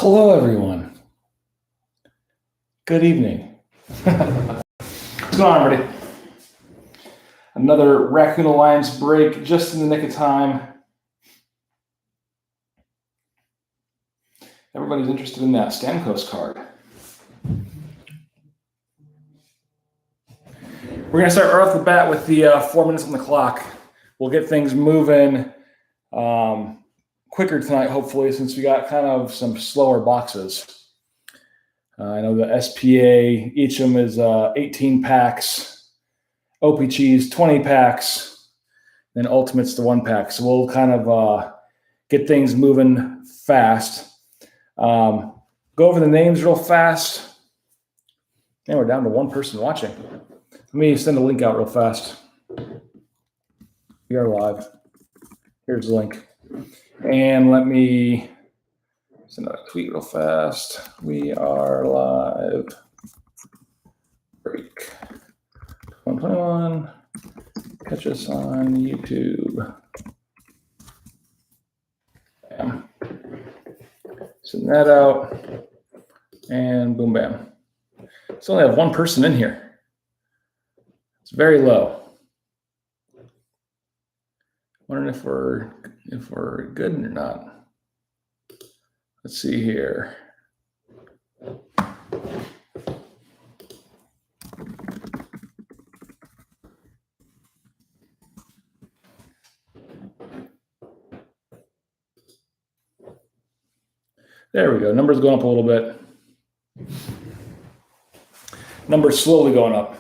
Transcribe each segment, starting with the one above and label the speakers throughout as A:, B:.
A: Hello, everyone. Good evening. What's going on, everybody? Another Raccoon Alliance break just in the nick of time. Everybody's interested in that Stamkos card. We're going to start right off the bat with the 4 minutes on the clock. We'll get things moving quicker tonight, hopefully, since we got kind of some slower boxes. I know the SPA, each of them is 18 packs, OPC's 20 packs, then Ultimate's the 1 pack. So we'll kind of get things moving fast. Go over the names real fast. And we're down to one person watching. Let me send a link out real fast. We are live. Here's the link. And let me send out a tweet real fast. We are live. Break 121. Catch us on YouTube. Bam. Send that out. And boom, bam. So only have one person in here. It's very low. Wondering if we're good or not. Let's see here. There we go. Numbers going up a little bit. Numbers slowly going up.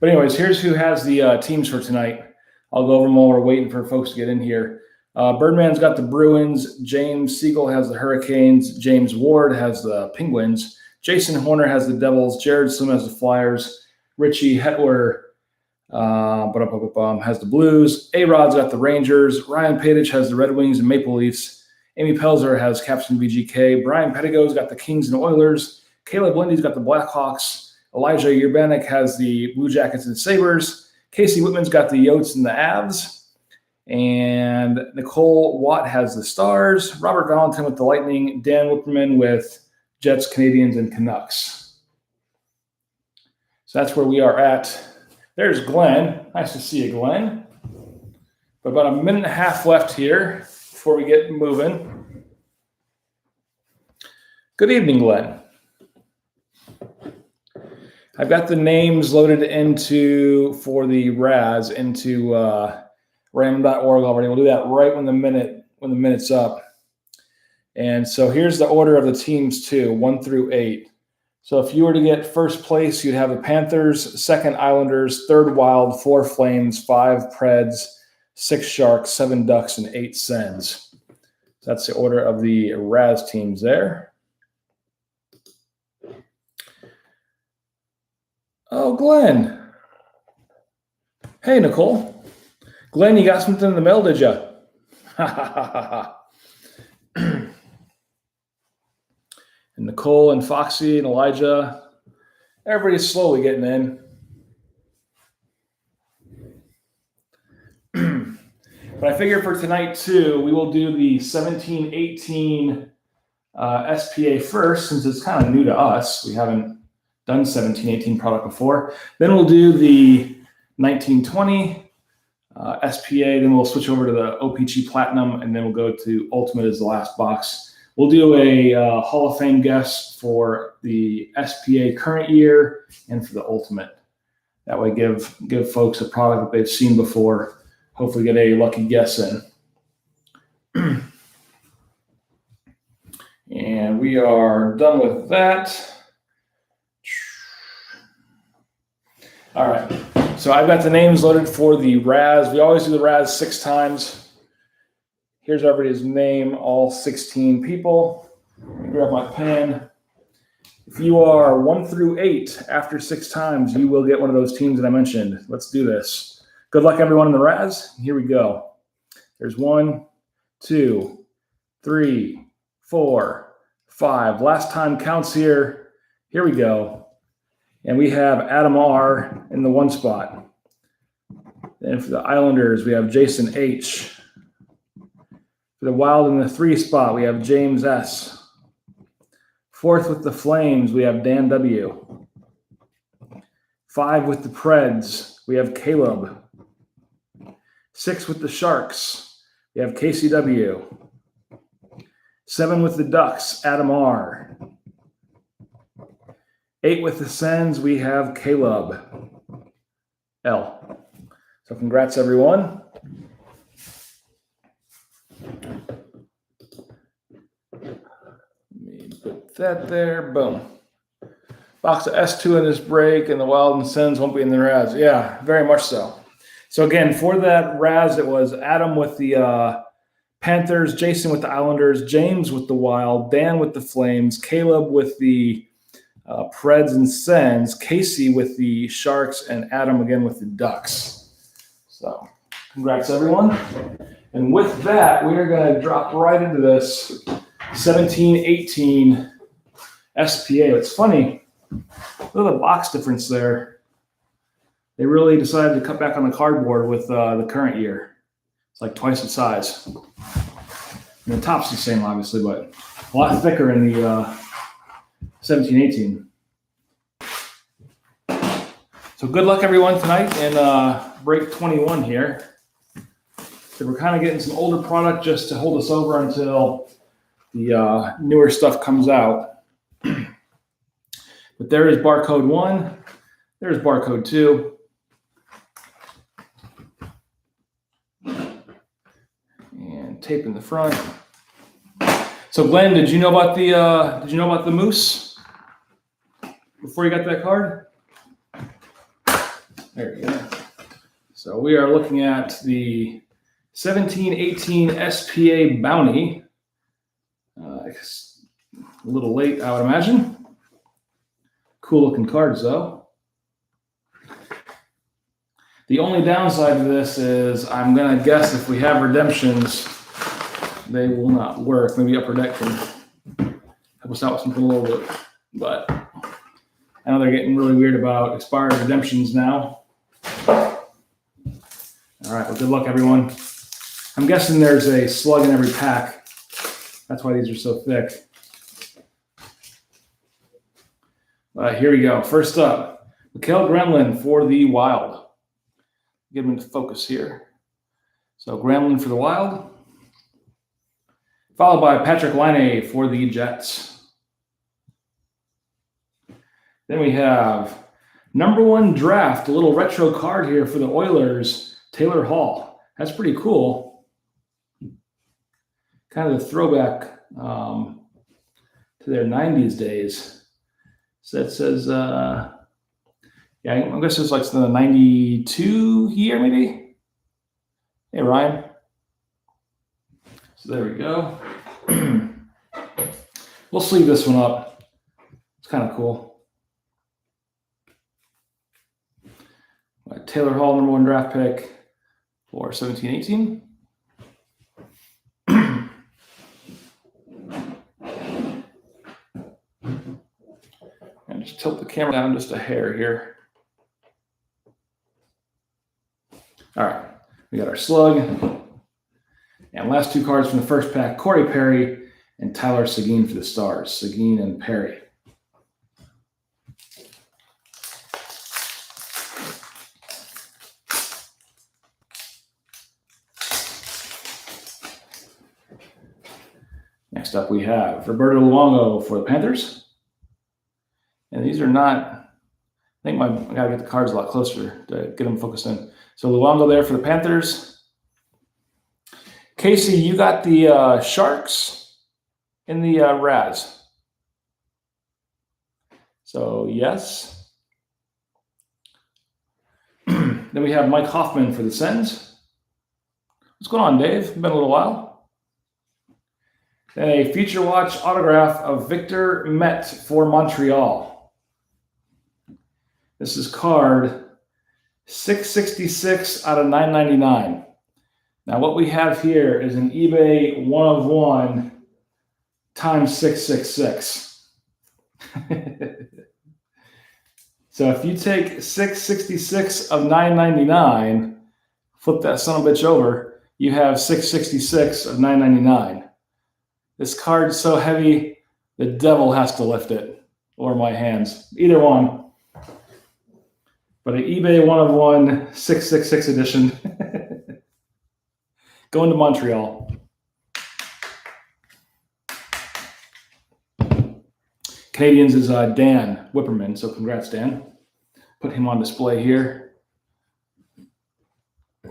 A: But anyways, here's who has the teams for tonight. I'll go over them while we're waiting for folks to get in here. Birdman's got the Bruins. James Siegel has the Hurricanes. James Ward has the Penguins. Jason Horner has the Devils. Jared Slim has the Flyers. Richie Hetler has the Blues. A-Rod's got the Rangers. Ryan Padich has the Red Wings and Maple Leafs. Amy Pelzer has Captain VGK. Brian Pettigo's got the Kings and Oilers. Caleb Lindy's got the Blackhawks. Elijah Urbanek has the Blue Jackets and Sabres. Casey Whitman's got the Yotes and the Avs. And Nicole Watt has the Stars. Robert Valentin with the Lightning. Dan Whipperman with Jets, Canadians, and Canucks. So that's where we are at. There's Glenn. Nice to see you, Glenn. But about a minute and a half left here before we get moving. Good evening, Glenn. I've got the names loaded for the RAS into random.org already. We'll do that right when the minute's up. And so here's the order of the teams too, 1 through 8. So if you were to get first place, you'd have the Panthers, second Islanders, third Wild, 4 Flames, 5 Preds, 6 Sharks, 7 Ducks, and 8 Sens. That's the order of the RAS teams there. Oh, Glenn. Hey, Nicole. Glenn, you got something in the mail, did you? And Nicole and Foxy and Elijah, everybody's slowly getting in. But I figure for tonight, too, we will do the 17-18 SPA first, since it's kind of new to us. We haven't done 17-18 product before. Then we'll do the 19-20 SPA. Then we'll switch over to the OPC-Platinum, and then we'll go to Ultimate as the last box. We'll do a Hall of Fame guess for the SPA current year and for the Ultimate. That way give folks a product that they've seen before. Hopefully get a lucky guess in. And we are done with that. All right, so I've got the names loaded for the RAS. We always do the RAS 6 times. Here's everybody's name, all 16 people. Let me grab my pen. If you are 1 through 8 after 6 times, you will get one of those teams that I mentioned. Let's do this. Good luck, everyone in the RAS. Here we go. There's 1, 2, 3, 4, 5. Last time counts here. Here we go. And we have Adam R. in the 1 spot. Then for the Islanders, we have Jason H. For the Wild in the 3 spot, we have James S. 4th with the Flames, we have Dan W. 5 with the Preds, we have Caleb. 6 with the Sharks, we have KCW. 7 with the Ducks, Adam R. 8 with the Sens, we have Caleb L. So congrats, everyone. Let me put that there. Boom. Box of S2 in this break, and the Wild and Sens won't be in the Raz. Yeah, very much so. So again, for that Raz, it was Adam with the Panthers, Jason with the Islanders, James with the Wild, Dan with the Flames, Caleb with the Preds and Sens, Casey with the Sharks, and Adam again with the Ducks. So congrats, everyone. And with that, we are going to drop right into this 17-18 SPA. It's funny. Look at the box difference there. They really decided to cut back on the cardboard with the current year. It's like twice its size. And the top's the same, obviously, but a lot thicker in the 17-18. So good luck, everyone, tonight in break 21 here. So we're kind of getting some older product just to hold us over until the newer stuff comes out. But there is barcode 1. There's barcode 2. And tape in the front. So Glenn, did you know about the moose before you got that card? There you go. So we are looking at the 17-18 SPA Bounty. A little late, I would imagine. Cool looking cards, though. The only downside to this is I'm going to guess if we have redemptions, they will not work. Maybe Upper Deck can help us out with something a little bit. But I know they're getting really weird about expired redemptions now. All right, well, good luck, everyone. I'm guessing there's a slug in every pack. That's why these are so thick. Here we go. First up, Mikael Gremlin for the Wild. Get him into focus here. So Gremlin for the Wild. Followed by Patrick Laine for the Jets. Then we have number 1 draft, a little retro card here for the Oilers, Taylor Hall. That's pretty cool. Kind of a throwback to their 90s days. So that says, yeah, I guess it's like the 92 year, maybe. Hey, Ryan. So there we go. We'll sleeve this one up. It's kind of cool. Taylor Hall, number 1 draft pick for 17-18. And just tilt the camera down just a hair here. All right, we got our slug. And last 2 cards from the first pack, Corey Perry and Tyler Seguin for the Stars. Seguin and Perry. Next up, we have Roberto Luongo for the Panthers. And these are not, I think I got to get the cards a lot closer to get them focused in. So Luongo there for the Panthers. Casey, you got the Sharks in the Raz. So yes. Then we have Mike Hoffman for the Sens. What's going on, Dave? It's been a little while. Then a Future Watch autograph of Victor Met for Montreal. This is card 666 out of 999. Now what we have here is an eBay 1 of 1 times 666. So if you take 666 of 999, flip that son of a bitch over, you have 666 of 999. This card's so heavy, the devil has to lift it, or my hands. Either one. But an eBay 1 of 1 666 edition. Going to Montreal. Canadians is Dan Whipperman, so congrats, Dan. Put him on display here.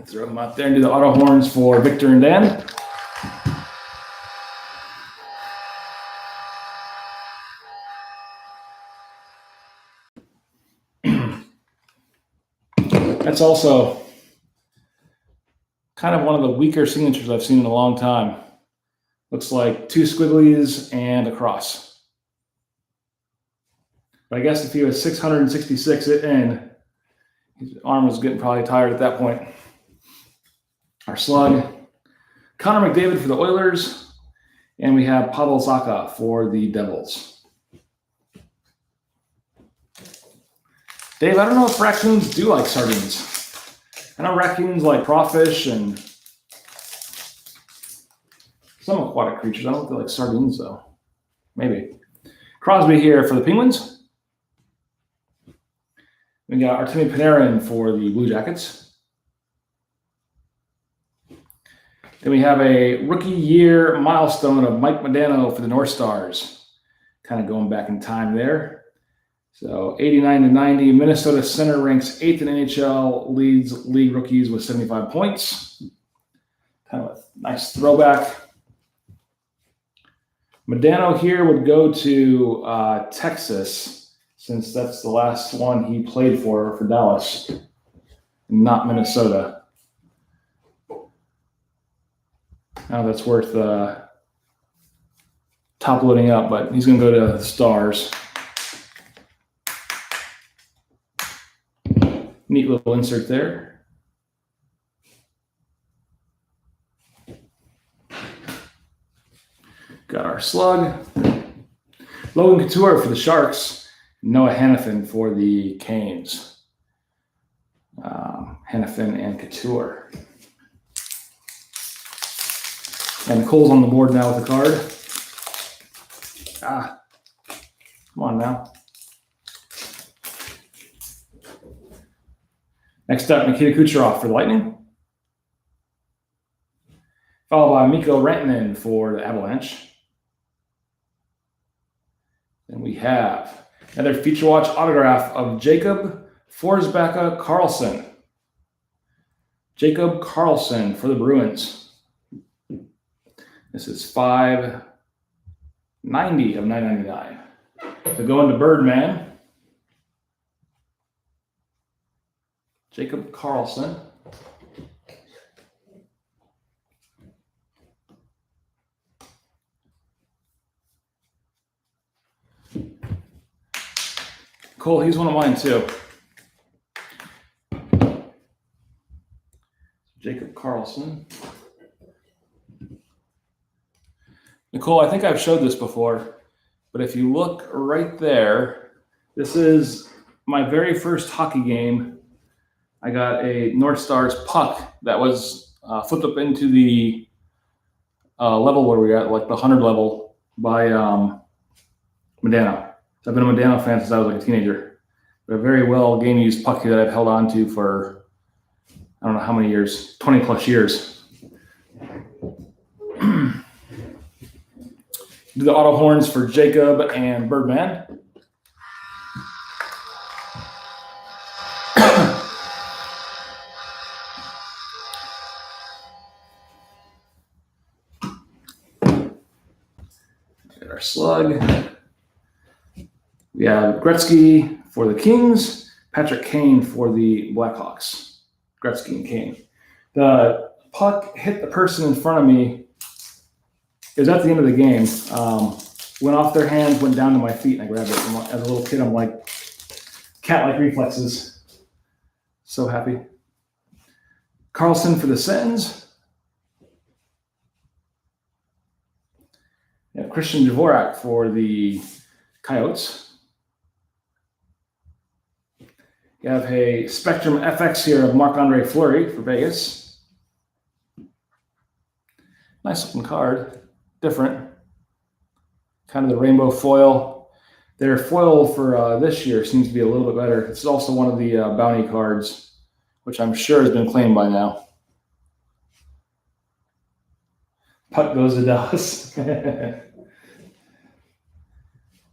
A: Throw him out there and do the auto horns for Victor and Dan. That's also kind of one of the weaker signatures I've seen in a long time. Looks like 2 squigglies and a cross. But I guess if he was 666 it in, his arm was getting probably tired at that point. Our slug, Connor McDavid for the Oilers, and we have Pavel Zacha for the Devils. Dave, I don't know if raccoons do like sardines. I know raccoons like crawfish and some aquatic creatures. I don't think they like sardines, though. Maybe. Crosby here for the Penguins. We got Artemi Panarin for the Blue Jackets. Then we have a rookie year milestone of Mike Modano for the North Stars. Kind of going back in time there. So 89-90. Minnesota center ranks 8th in NHL, leads league rookies with 75 points. Kind of a nice throwback. Modano here would go to Texas, since that's the last one he played for Dallas, not Minnesota. Now that's worth top loading up, but he's going to go to the Stars. Neat little insert there. Got our slug. Logan Couture for the Sharks. Noah Hannafin for the Canes. Hannafin and Couture. And Cole's on the board now with the card. Come on now. Next up, Nikita Kucherov for the Lightning. Followed by Mikko Rantanen for the Avalanche. Then we have another Feature Watch autograph of Jacob Forsbacka Karlsson. Jacob Karlsson for the Bruins. This is 590 of 999. So going to Birdman. Jacob Karlsson. Cole, he's one of mine too. Jacob Karlsson. Nicole, I think I've showed this before, but if you look right there, this is my very first hockey game. I got a North Stars puck that was flipped up into the level where we at, like the 100 level by Modano. So I've been a Modano fan since I was like a teenager. But a very well game-used puck that I've held on to for, I don't know how many years, 20 plus years. Do the auto horns for Jacob and Birdman. Get our slug. We have Gretzky for the Kings, Patrick Kane for the Blackhawks. Gretzky and Kane. The puck hit the person in front of me. It was at the end of the game. Went off their hands, went down to my feet, and I grabbed it. As a little kid, I'm like, cat-like reflexes. So happy. Karlsson for the Sens. We have Christian Dvorak for the Coyotes. You have a Spectrum FX here of Marc-Andre Fleury for Vegas. Nice looking card, different. Kind of the rainbow foil. Their foil for this year seems to be a little bit better. It's also one of the bounty cards, which I'm sure has been claimed by now. Puck goes to Dallas.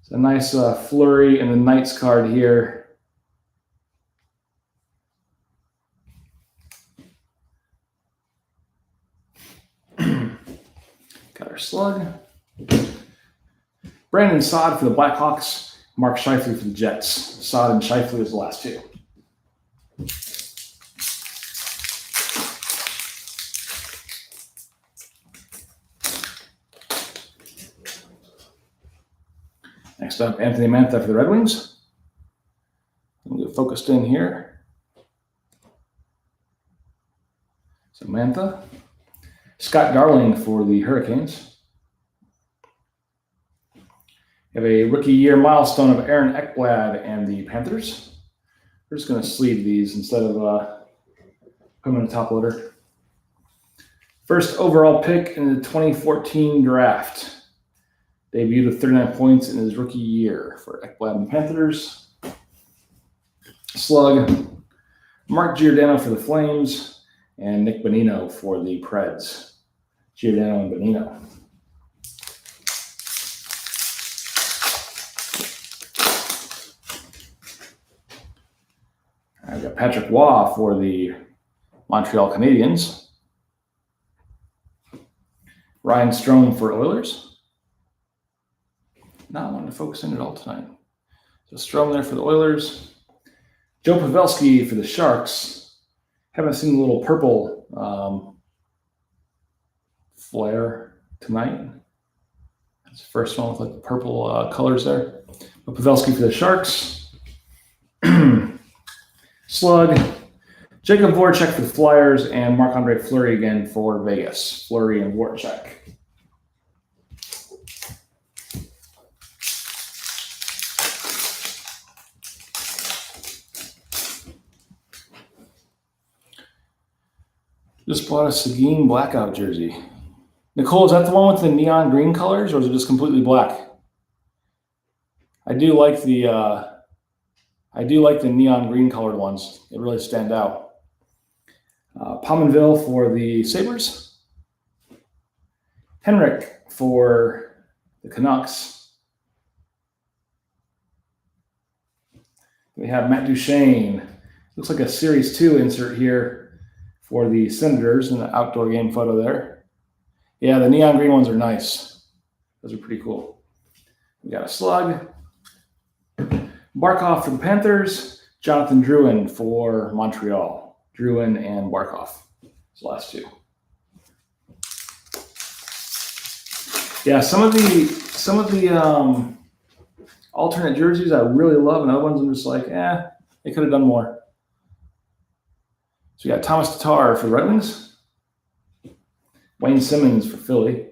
A: It's a nice flurry and the Knights card here. Got our slug. Brandon Saad for the Blackhawks. Mark Scheifele for the Jets. Saad and Scheifele is the last two. Next up, Anthony Mantha for the Red Wings. We'll get focused in here. So Mantha. Scott Darling for the Hurricanes. We have a rookie year milestone of Aaron Ekblad and the Panthers. We're just going to sleeve these instead of put them in the top loader. First overall pick in the 2014 draft. Debuted with 39 points in his rookie year for Ekblad and the Panthers. Slug. Mark Giordano for the Flames. And Nick Bonino for the Preds. Giordano and Bonino. I've got Patrick Waugh for the Montreal Canadiens. Ryan Strome for Oilers. Not wanting to focus in at all tonight. So Strome there for the Oilers. Joe Pavelski for the Sharks. Haven't seen the little purple flare tonight. That's the first one with like the purple colors there. But Pavelski for the Sharks. Slug. Jacob Voracek for the Flyers and Marc-Andre Fleury again for Vegas. Fleury and Voracek. Just bought a Seguin blackout jersey. Nicole, is that the one with the neon green colors, or is it just completely black? I do like the neon green colored ones. They really stand out. Pominville for the Sabres. Henrik for the Canucks. We have Matt Duchene. Looks like a Series 2 insert here for the Senators in the outdoor game photo there. Yeah, the neon green ones are nice. Those are pretty cool. We got a slug. Barkov for the Panthers. Jonathan Drouin for Montreal. Drouin and Barkov. Those last two. Yeah, some of the alternate jerseys I really love, and other ones I'm just like, they could have done more. So we got Thomas Tatar for the Red Wings. Wayne Simmons for Philly.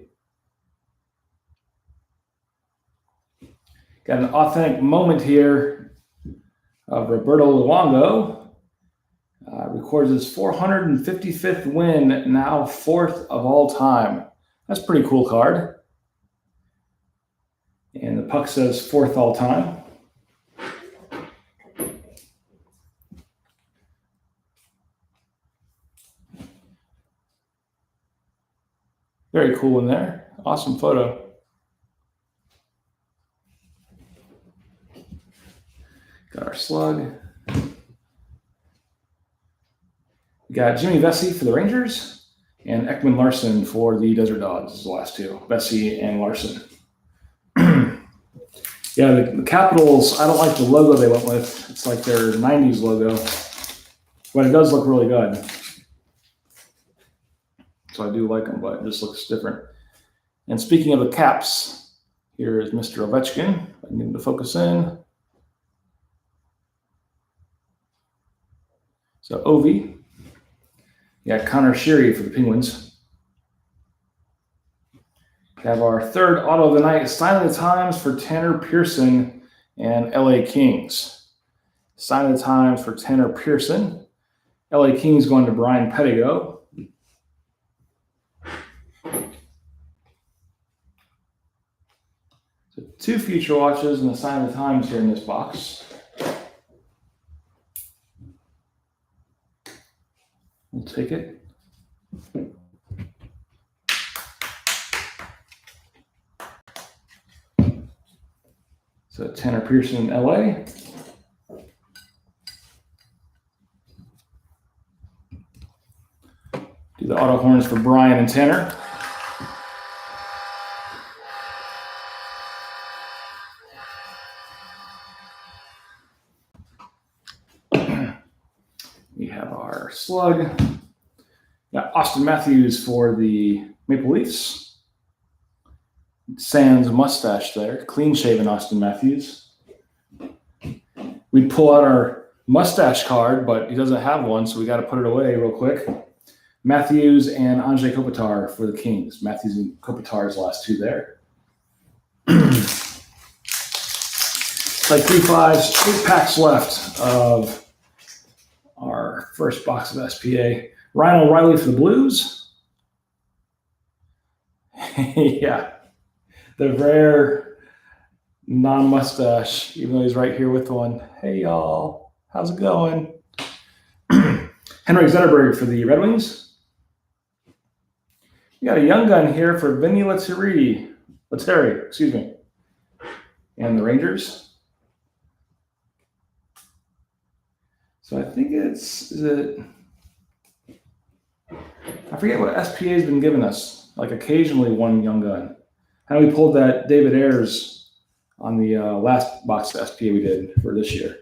A: Got an authentic moment here of Roberto Luongo. Records his 455th win, now 4th of all time. That's a pretty cool card. And the puck says 4th all time. Very cool in there. Awesome photo. Got our slug. We got Jimmy Vesey for the Rangers and Ekman Larson for the Desert Dogs. This is the last two. Vesey and Larson. Yeah, the Capitals, I don't like the logo they went with. It's like their 90s logo. But it does look really good. So I do like them, but it just looks different. And speaking of the Caps, here is Mr. Ovechkin. I need him to focus in. So Ovi. We got Connor Sheary for the Penguins. We have our third auto of the night, Sign of the Times for Tanner Pearson and LA Kings. Sign of the Times for Tanner Pearson. LA Kings going to Brian Pettigo. 2 future watches and a sign of the times here in this box. We'll take it. So Tanner Pearson in LA. Do the auto horns for Brian and Tanner. We have our slug. Got Austin Matthews for the Maple Leafs. Sans mustache there, clean shaven Austin Matthews. We'd pull out our mustache card, but he doesn't have one, so we got to put it away real quick. Matthews and Anze Kopitar for the Kings. Matthews and Kopitar's last 2 there. Like 3 packs left of our first box of SPA. Ryan O'Reilly for the Blues. Yeah. The rare non-mustache, even though he's right here with one. Hey, y'all. How's it going? Henrik Zetterberg for the Red Wings. You got a young gun here for Vinny Lettieri, excuse me, and the Rangers. So I think I forget what SPA has been giving us, like occasionally one young gun. I know we pulled that David Ayers on the last box of SPA we did for this year.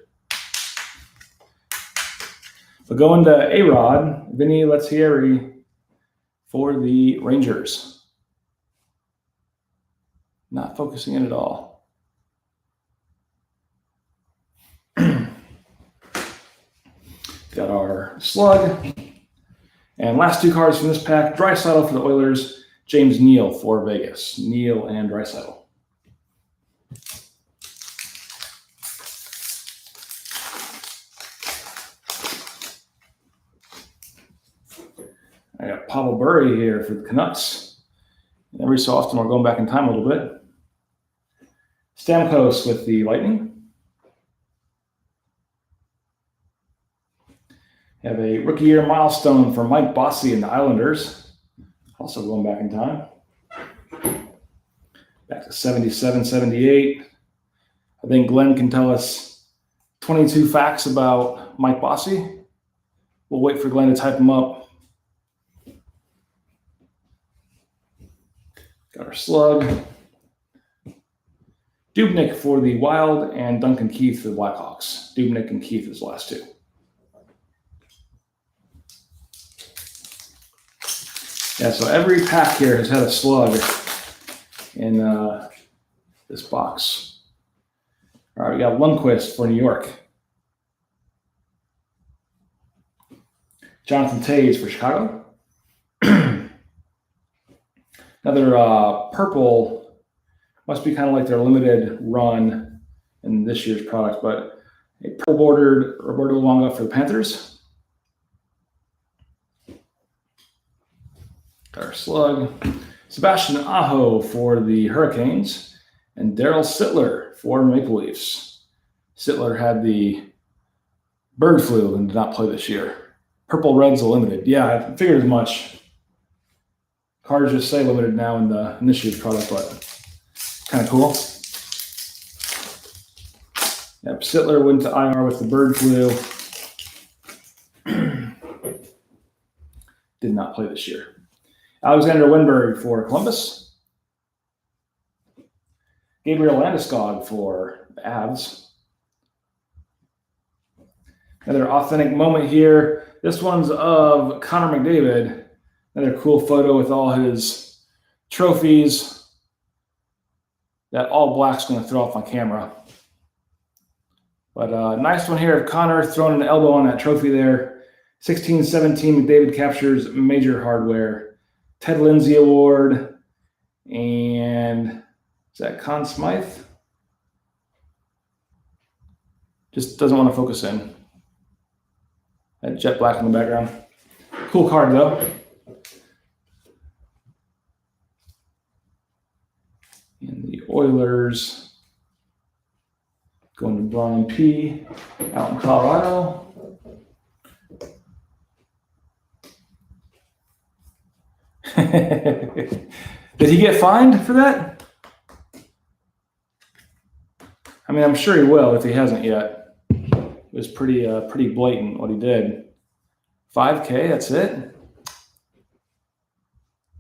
A: But going to A-Rod, Vinny Lettieri for the Rangers. Not focusing in at all. Got our slug. And last 2 cards from this pack, Draisaitl for the Oilers, James Neal for Vegas. Neal and Draisaitl. I got Pavel Bure here for the Canucks. Every so often we're going back in time a little bit. Stamkos with the Lightning. Have a rookie year milestone for Mike Bossy and the Islanders. Also going back in time. Back to 77, 78. I think Glenn can tell us 22 facts about Mike Bossy. We'll wait for Glenn to type them up. Got our slug. Dubnyk for the Wild and Duncan Keith for the Blackhawks. Dubnyk and Keith is the last 2. Yeah, so every pack here has had a slug in this box. All right, we got Lundqvist for New York. Jonathan Toews for Chicago. Another purple, must be kind of like their limited run in this year's product, but a purple bordered Roberto Luongo for the Panthers. Our slug. Sebastian Aho for the Hurricanes and Daryl Sittler for Maple Leafs. Sittler had the bird flu and did not play this year. Purple Reds are limited. Yeah, I figured as much. Cards just say limited now in this year's product, but kind of cool. Yep, Sittler went to IR with the bird flu. Did not play this year. Alexander Wenberg for Columbus. Gabriel Landeskog for the Avs. Another authentic moment here. This one's of Connor McDavid. Another cool photo with all his trophies. That all black's going to throw off my camera. But nice one here of Connor throwing an elbow on that trophy there. 16-17 McDavid captures major hardware. Ted Lindsay Award, and is that Conn Smythe? Just doesn't want to focus in. That jet black in the background. Cool card though. And the Oilers, Going to Brian P. out in Colorado. Did he get fined for that? I mean, I'm sure he will if he hasn't yet. It was pretty blatant what he did. $5K, that's it?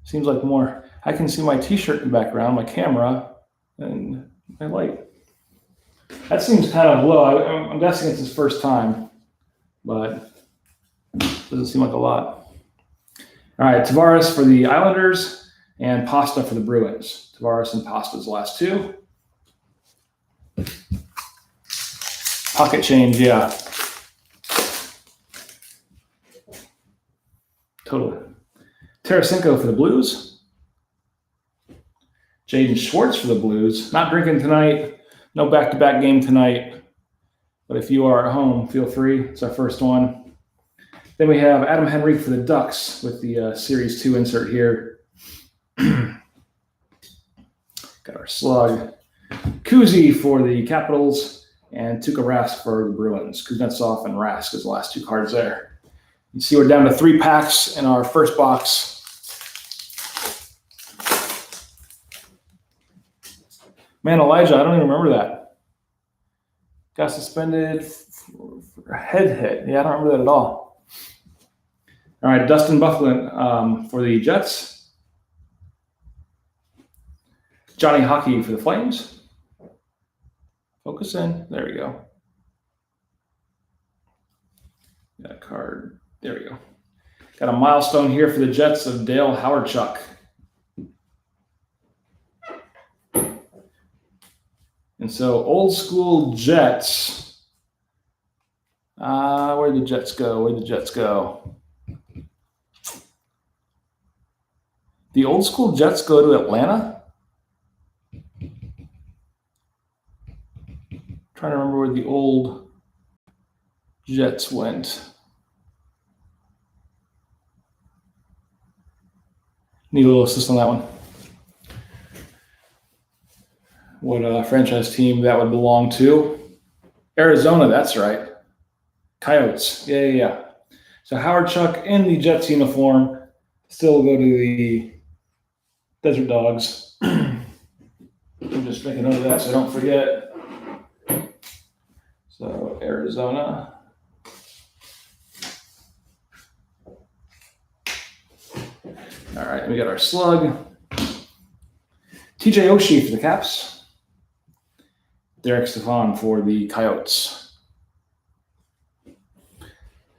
A: Seems like more. I can see my t-shirt in the background, my camera, and my light. That seems kind of low. I'm guessing it's his first time, but doesn't seem like a lot. All right, Tavares for the Islanders and Pasta for the Bruins. Tavares and Pasta's the last two. Pocket change, yeah. Totally. Tarasenko for the Blues. Jaden Schwartz for the Blues. Not drinking tonight. No back-to-back game tonight. But if you are at home, feel free. It's our first one. Then we have Adam Henrique for the Ducks with the Series 2 insert here. Got our slug. Kuzi for the Capitals and Tuukka Rask for the Bruins. Kuznetsov and Rask is the last two cards there. You see we're down to 3 packs in our first box. Man, Elijah, I don't even remember that. Got suspended for a head hit. Yeah, I don't remember that at all. All right, Dustin Byfuglien for the Jets. Johnny Hockey for the Flames. Focus in. There we go. Got a card. There we go. Got a milestone here for the Jets of Dale Hawerchuk. And so old school Jets. Where'd the Jets go? Where'd the Jets go? The old school Jets go to Atlanta? Trying to remember where the old Jets went. Need a little assist on that one. What franchise team that would belong to? Arizona, that's right. Coyotes. Yeah. So Hawerchuk in the Jets uniform. Still go to the Desert Dogs. I'm just making note of that so I don't forget. So Arizona. All right, we got our slug. TJ Oshie for the Caps. Derek Stepan for the Coyotes.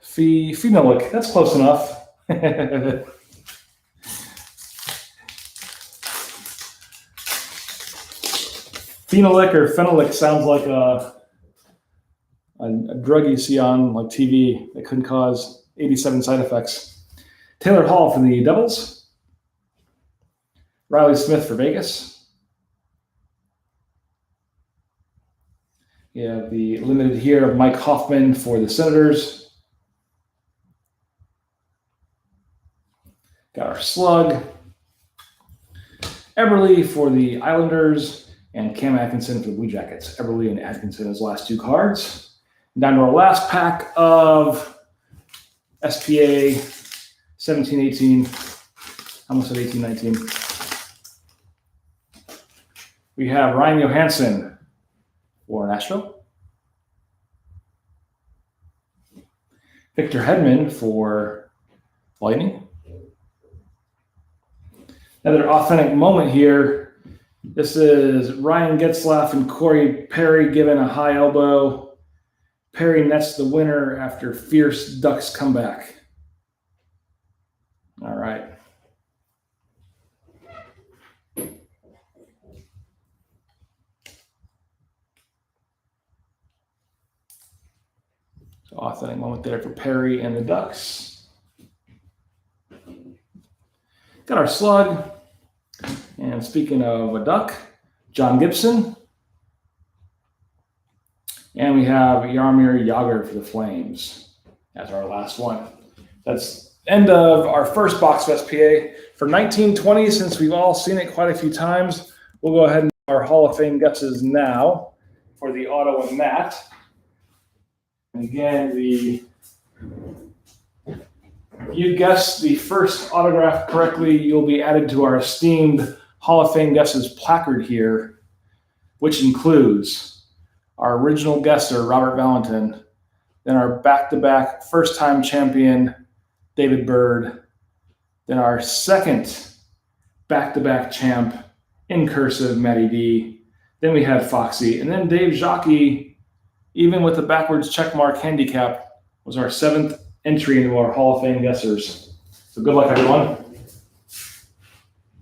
A: Phenolic, that's close enough. Phenolic or phenolic sounds like a drug you see on like TV that couldn't cause 87 side effects. Taylor Hall for the Devils. Riley Smith for Vegas. We have the limited here of Mike Hoffman for the Senators. Got our slug. Eberle for the Islanders and Cam Atkinson for the Blue Jackets. Eberle and Atkinson as the last two cards. Down to our last pack of SPA 17-18. Almost at 18-19. We have Ryan Johansson for Nashville. Victor Hedman for Lightning. Another authentic moment here. This is Ryan Getzlaf and Corey Perry given a high elbow. Perry nets the winner after fierce Ducks comeback. All right. So authentic moment there for Perry and the Ducks. Got our slug. And speaking of a Duck, John Gibson. And we have Jaromir Jagr for the Flames as our last one. That's the end of our first box of SPA. For 1920, since we've all seen it quite a few times, we'll go ahead and do our Hall of Fame guesses now. for the auto and Matt. And again, if you guess the first autograph correctly, you'll be added to our esteemed Hall of Fame Guesses placard here, which includes our original guesser, Robert Valentin, then our back-to-back first-time champion, David Bird, then our second back-to-back champ in cursive, Matty D. Then we had Foxy, and then Dave Jockey, even with the backwards checkmark handicap, was our 7th entry into our Hall of Fame guessers. So good luck, everyone.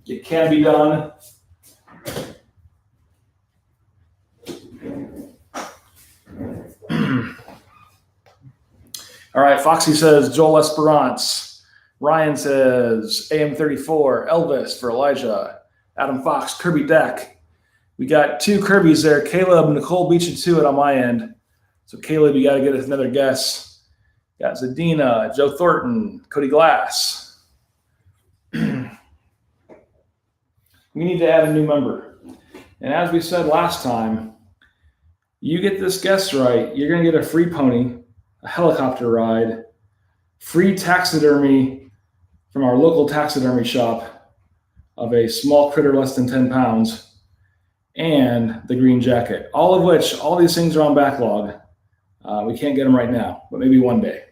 A: It can be done. All right, Foxy says Joel Esperance. Ryan says AM34, Elvis for Elijah. Adam Fox, Kirby Deck. We got 2 Kirbys there. Caleb, Nicole beat you to it on my end. So Caleb, you got to get us another guess. Got Zadina, Joe Thornton, Cody Glass. We need to add a new member. And as we said last time, you get this guess right, you're going to get a free pony, a helicopter ride, free taxidermy from our local taxidermy shop of a small critter less than 10 pounds, and the green jacket. All these things are on backlog. We can't get them right now, but maybe one day.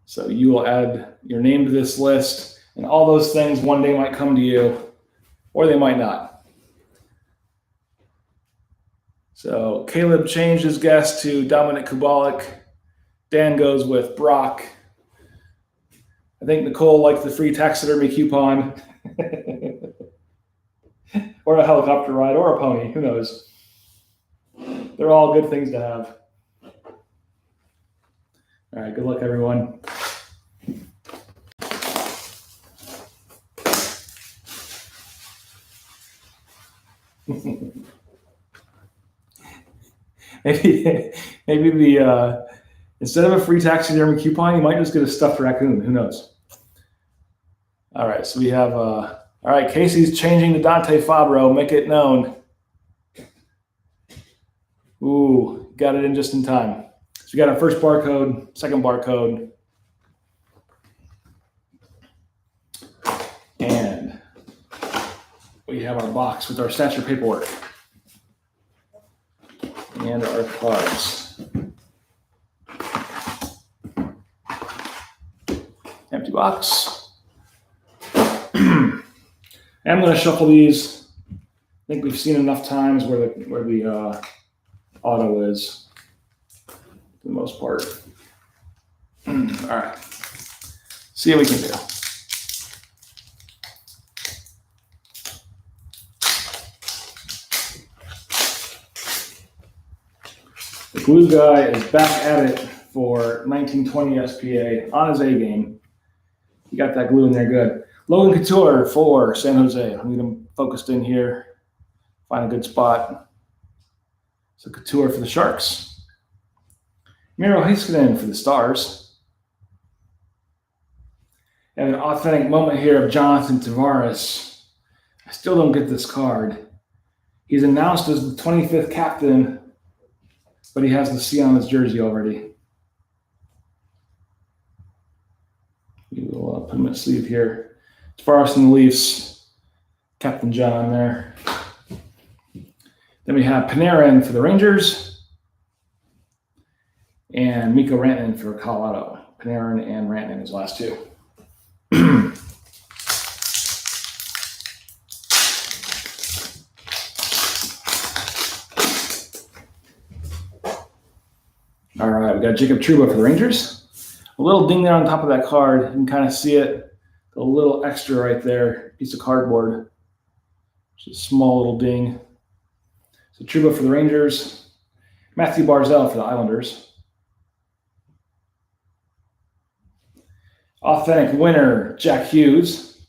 A: So you will add your name to this list, and all those things one day might come to you, or they might not. So Caleb changed his guess to Dominic Kubalik. Dan goes with Brock. I think Nicole likes the free taxidermy coupon. Or a helicopter ride, or a pony, who knows? They're all good things to have. All right, good luck, everyone. maybe the instead of a free taxidermy coupon, you might just get a stuffed raccoon. Who knows? All right, so we have all right, Casey's changing to Dante Fabro. Make it known. Ooh, got it in just in time. So we got our first barcode, second barcode. And we have our box with our stature paperwork. And our cards. Empty box. I'm going to shuffle these. I think we've seen enough times where the auto is, for the most part. All right. See what we can do. The glue guy is back at it for 1920 SPA on his A game. He got that glue in there good. Logan Couture for San Jose. I'm going to focused in here, find a good spot. So Couture for the Sharks. Miro Heiskanen for the Stars. And an authentic moment here of Jonathan Tavares. I still don't get this card. He's announced as the 25th captain, but he has the C on his jersey already. We will put him in sleeve here. Tavares and the Leafs, Captain John there. Then we have Panarin for the Rangers and Mikko Rantanen for Colorado. Panarin and Rantanen his last two. All right, we got Jacob Trouba for the Rangers. A little ding there on top of that card. You can kind of see it. A little extra right there, piece of cardboard. Just a small little ding. So Trouba for the Rangers. Matthew Barzal for the Islanders. Authentic winner, Jack Hughes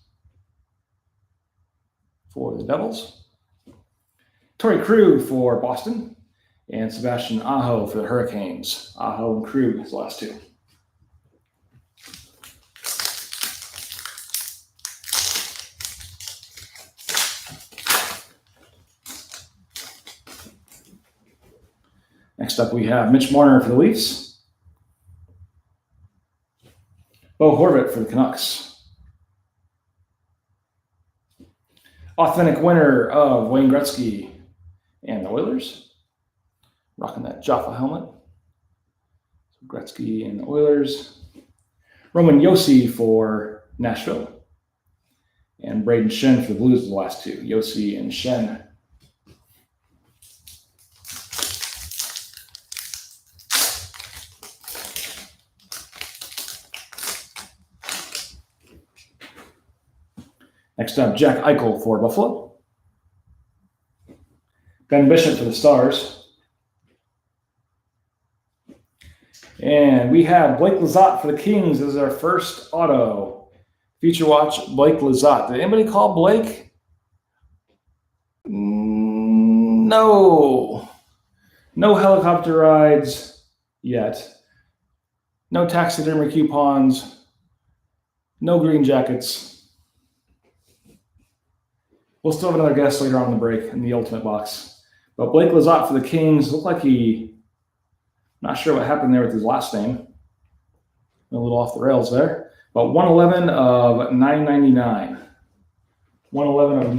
A: for the Devils. Torrey Krug for Boston. And Sebastian Aho for the Hurricanes. Aho and Krug, his last two. Next up, we have Mitch Marner for the Leafs. Bo Horvat for the Canucks. Authentic winner of Wayne Gretzky and the Oilers. Rocking that Jaffa helmet. Gretzky and the Oilers. Roman Josi for Nashville. And Braden Shen for the Blues, the last two. Josi and Shen. Next up, Jack Eichel for Buffalo. Ben Bishop for the Stars. And we have Blake Lizotte for the Kings as our first auto. Feature watch, Blake Lizotte. Did anybody call Blake? No. No helicopter rides yet. No taxidermy coupons. No green jackets. We'll still have another guest later on in the break in the Ultimate Box. But Blake Lizotte for the Kings looked like not sure what happened there with his last name. A little off the rails there. But 111 of 999. 111 of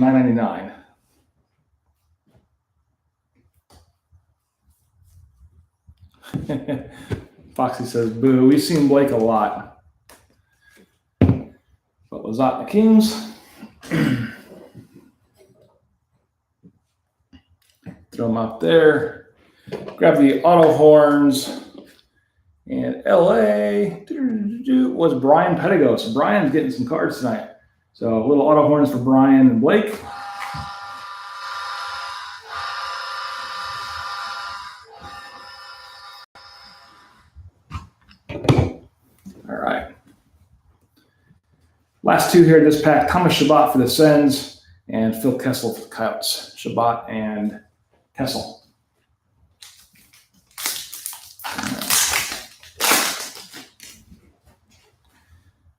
A: 999. Foxy says, boo. We've seen Blake a lot. But Lizotte the Kings. Throw them up there. Grab the auto horns. And LA was Brian Pettigo. So Brian's getting some cards tonight. So a little auto horns for Brian and Blake. All right. Last two here in this pack. Thomas Chabot for the Sens and Phil Kessel for the Coyotes. Chabot and Kessel.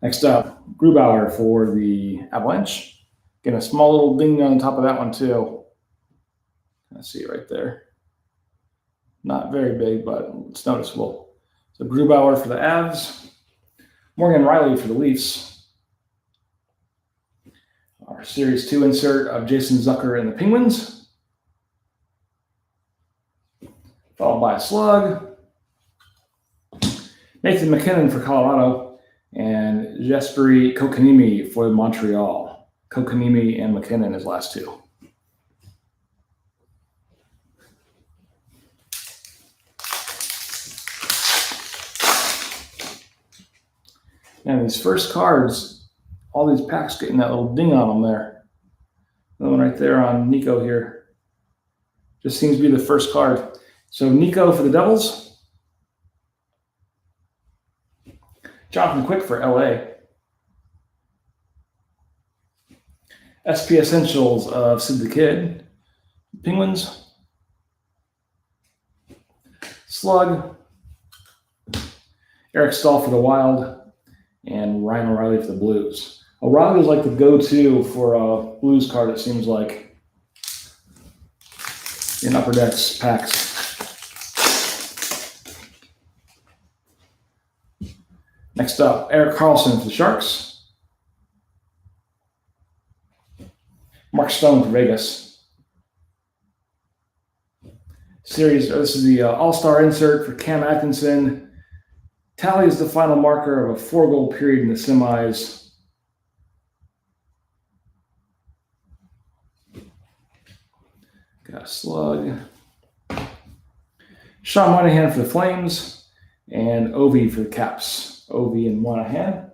A: Next up, Grubauer for the Avalanche. Getting a small little ding on the top of that one too. I see it right there. Not very big, but it's noticeable. So Grubauer for the Avs. Morgan Riley for the Leafs. Our Series 2 insert of Jason Zucker and the Penguins. Followed by a slug. Nathan McKinnon for Colorado. And Jesperi Kotkaniemi for Montreal. Kotkaniemi and McKinnon is last two. And these first cards, all these packs getting that little ding on them there. The one right there on Nico here. Just seems to be the first card. So Nico for the Devils. Jonathan Quick for LA. SP Essentials of Sid the Kid. Penguins. Slug. Eric Stahl for the Wild. And Ryan O'Reilly for the Blues. O'Reilly is like the go-to for a Blues card, it seems like, in Upper Decks packs. Next up, Erik Karlsson for the Sharks. Mark Stone for Vegas. This is the All-Star insert for Cam Atkinson. Tally is the final marker of a 4-goal period in the semis. Got a slug. Sean Monahan for the Flames. And Ovi for the Caps. Ovi and Monahan.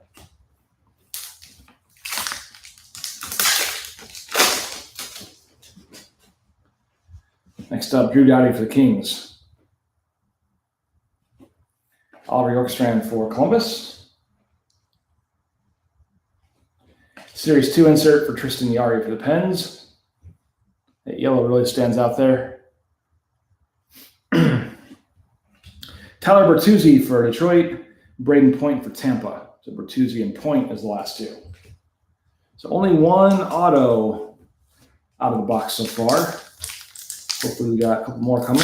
A: Next up, Drew Doughty for the Kings. Oliver Yorkstrand for Columbus. Series 2 insert for Tristan Yari for the Pens. That yellow really stands out there. Tyler Bertuzzi for Detroit. Braden Point for Tampa. So Bertuzzi and Point is the last two. So only one auto out of the box so far. Hopefully we got a couple more coming.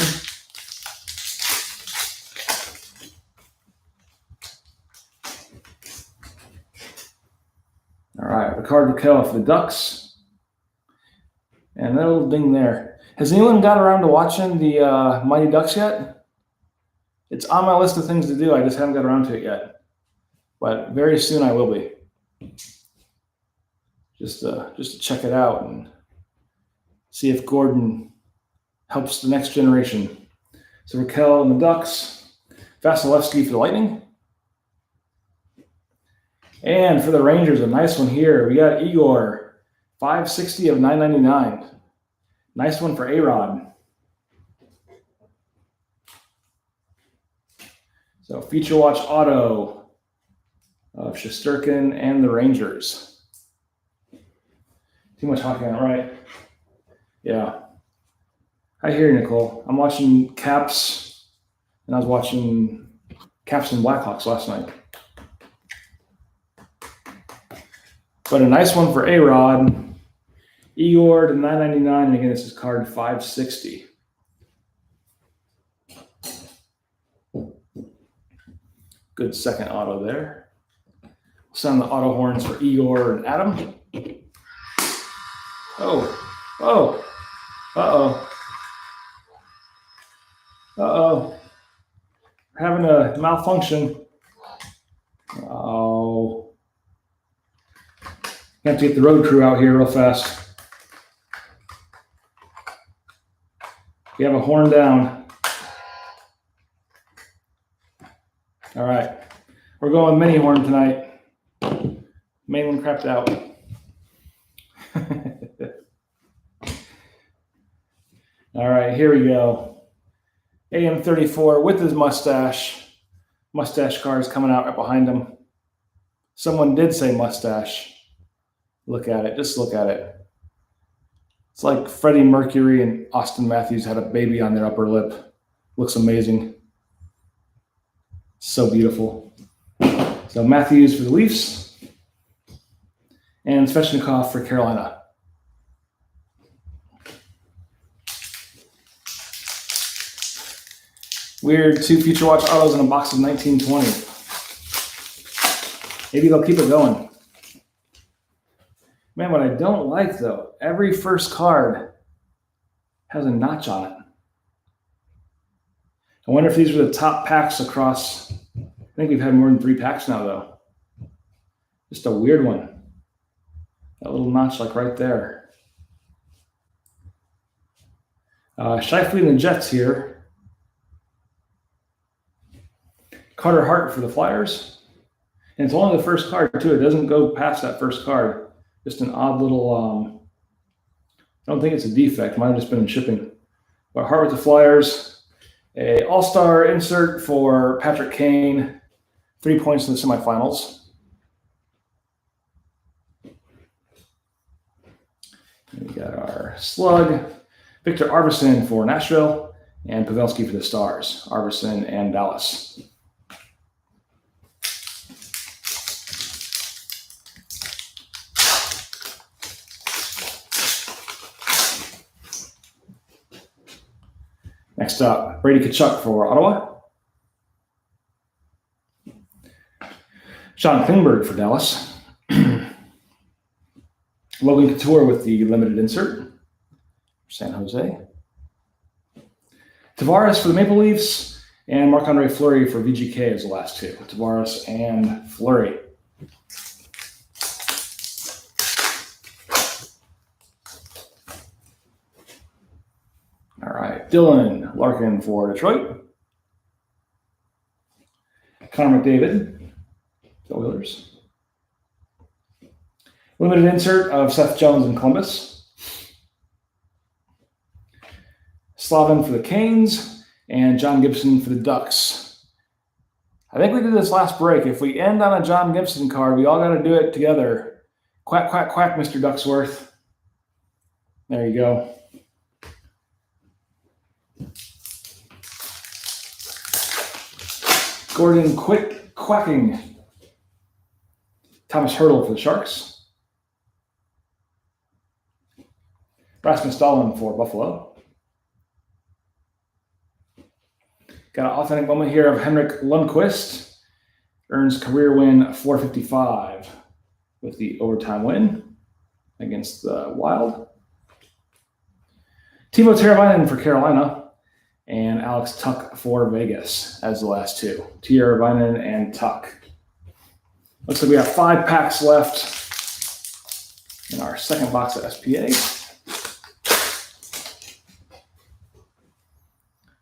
A: All right, Ricard Raquel for the Ducks. And that little ding there. Has anyone got around to watching the Mighty Ducks yet? It's on my list of things to do. I just haven't got around to it yet. But very soon I will be. Just to check it out and see if Gordon helps the next generation. So Raquel and the Ducks, Vasilevsky for the Lightning. And for the Rangers, a nice one here. We got Igor, 560 of 999. Nice one for A-Rod. So Feature Watch Auto of Shesterkin and the Rangers. Too much hockey on it, right? Yeah. I hear you, Nicole. I'm watching Caps, and I was watching Caps and Blackhawks last night. But a nice one for A-Rod. Igor to 999, and again, this is card 560. Good second auto there. We'll sound the auto horns for Igor and Adam. Oh, uh-oh. We're having a malfunction. Oh. You have to get the road crew out here real fast. We have a horn down. All right. We're going mini horn tonight. Main one crapped out. All right, here we go. AM34 with his mustache. Mustache car is coming out right behind him. Someone did say mustache. Look at it. Just look at it. It's like Freddie Mercury and Austin Matthews had a baby on their upper lip. Looks amazing. So beautiful. So Matthews for the Leafs. And Svechnikov for Carolina. Weird 2 Future Watch autos in a box of 1920. Maybe they'll keep it going. Man, what I don't like though, every first card has a notch on it. I wonder if these are the top packs across. I think we've had more than 3 packs now though. Just a weird one. That little notch like right there. Scheifele and the Jets here. Carter Hart for the Flyers. And it's only the first card, too. It doesn't go past that first card. Just an odd little, I don't think it's a defect. Might have just been in shipping. But Hart with the Flyers. A all-star insert for Patrick Kane. 3 points in the semifinals. And we got our slug. Victor Arvidsson for Nashville. And Pavelski for the Stars. Arvidsson and Dallas. Next up, Brady Tkachuk for Ottawa. Sean Klingberg for Dallas. Logan Couture with the limited insert for San Jose. Tavares for the Maple Leafs. And Marc-Andre Fleury for VGK as the last two. Tavares and Fleury. All right, Dylan Larkin for Detroit. Connor McDavid, the Oilers. Limited insert of Seth Jones in Columbus. Slavin for the Canes, and John Gibson for the Ducks. I think we did this last break. If we end on a John Gibson card, we all got to do it together. Quack, quack, quack, Mr. Ducksworth. There you go. Gordon Quick quacking. Thomas Hertl for the Sharks. Rasmus Dahlin for Buffalo. Got an authentic moment here of Henrik Lundqvist. Earns career win 455. with the overtime win against the Wild. Teuvo Teravainen for Carolina, and Alex Tuck for Vegas as the last two. Teravainen and Tuck. Looks like we have 5 packs left in our second box of SPA.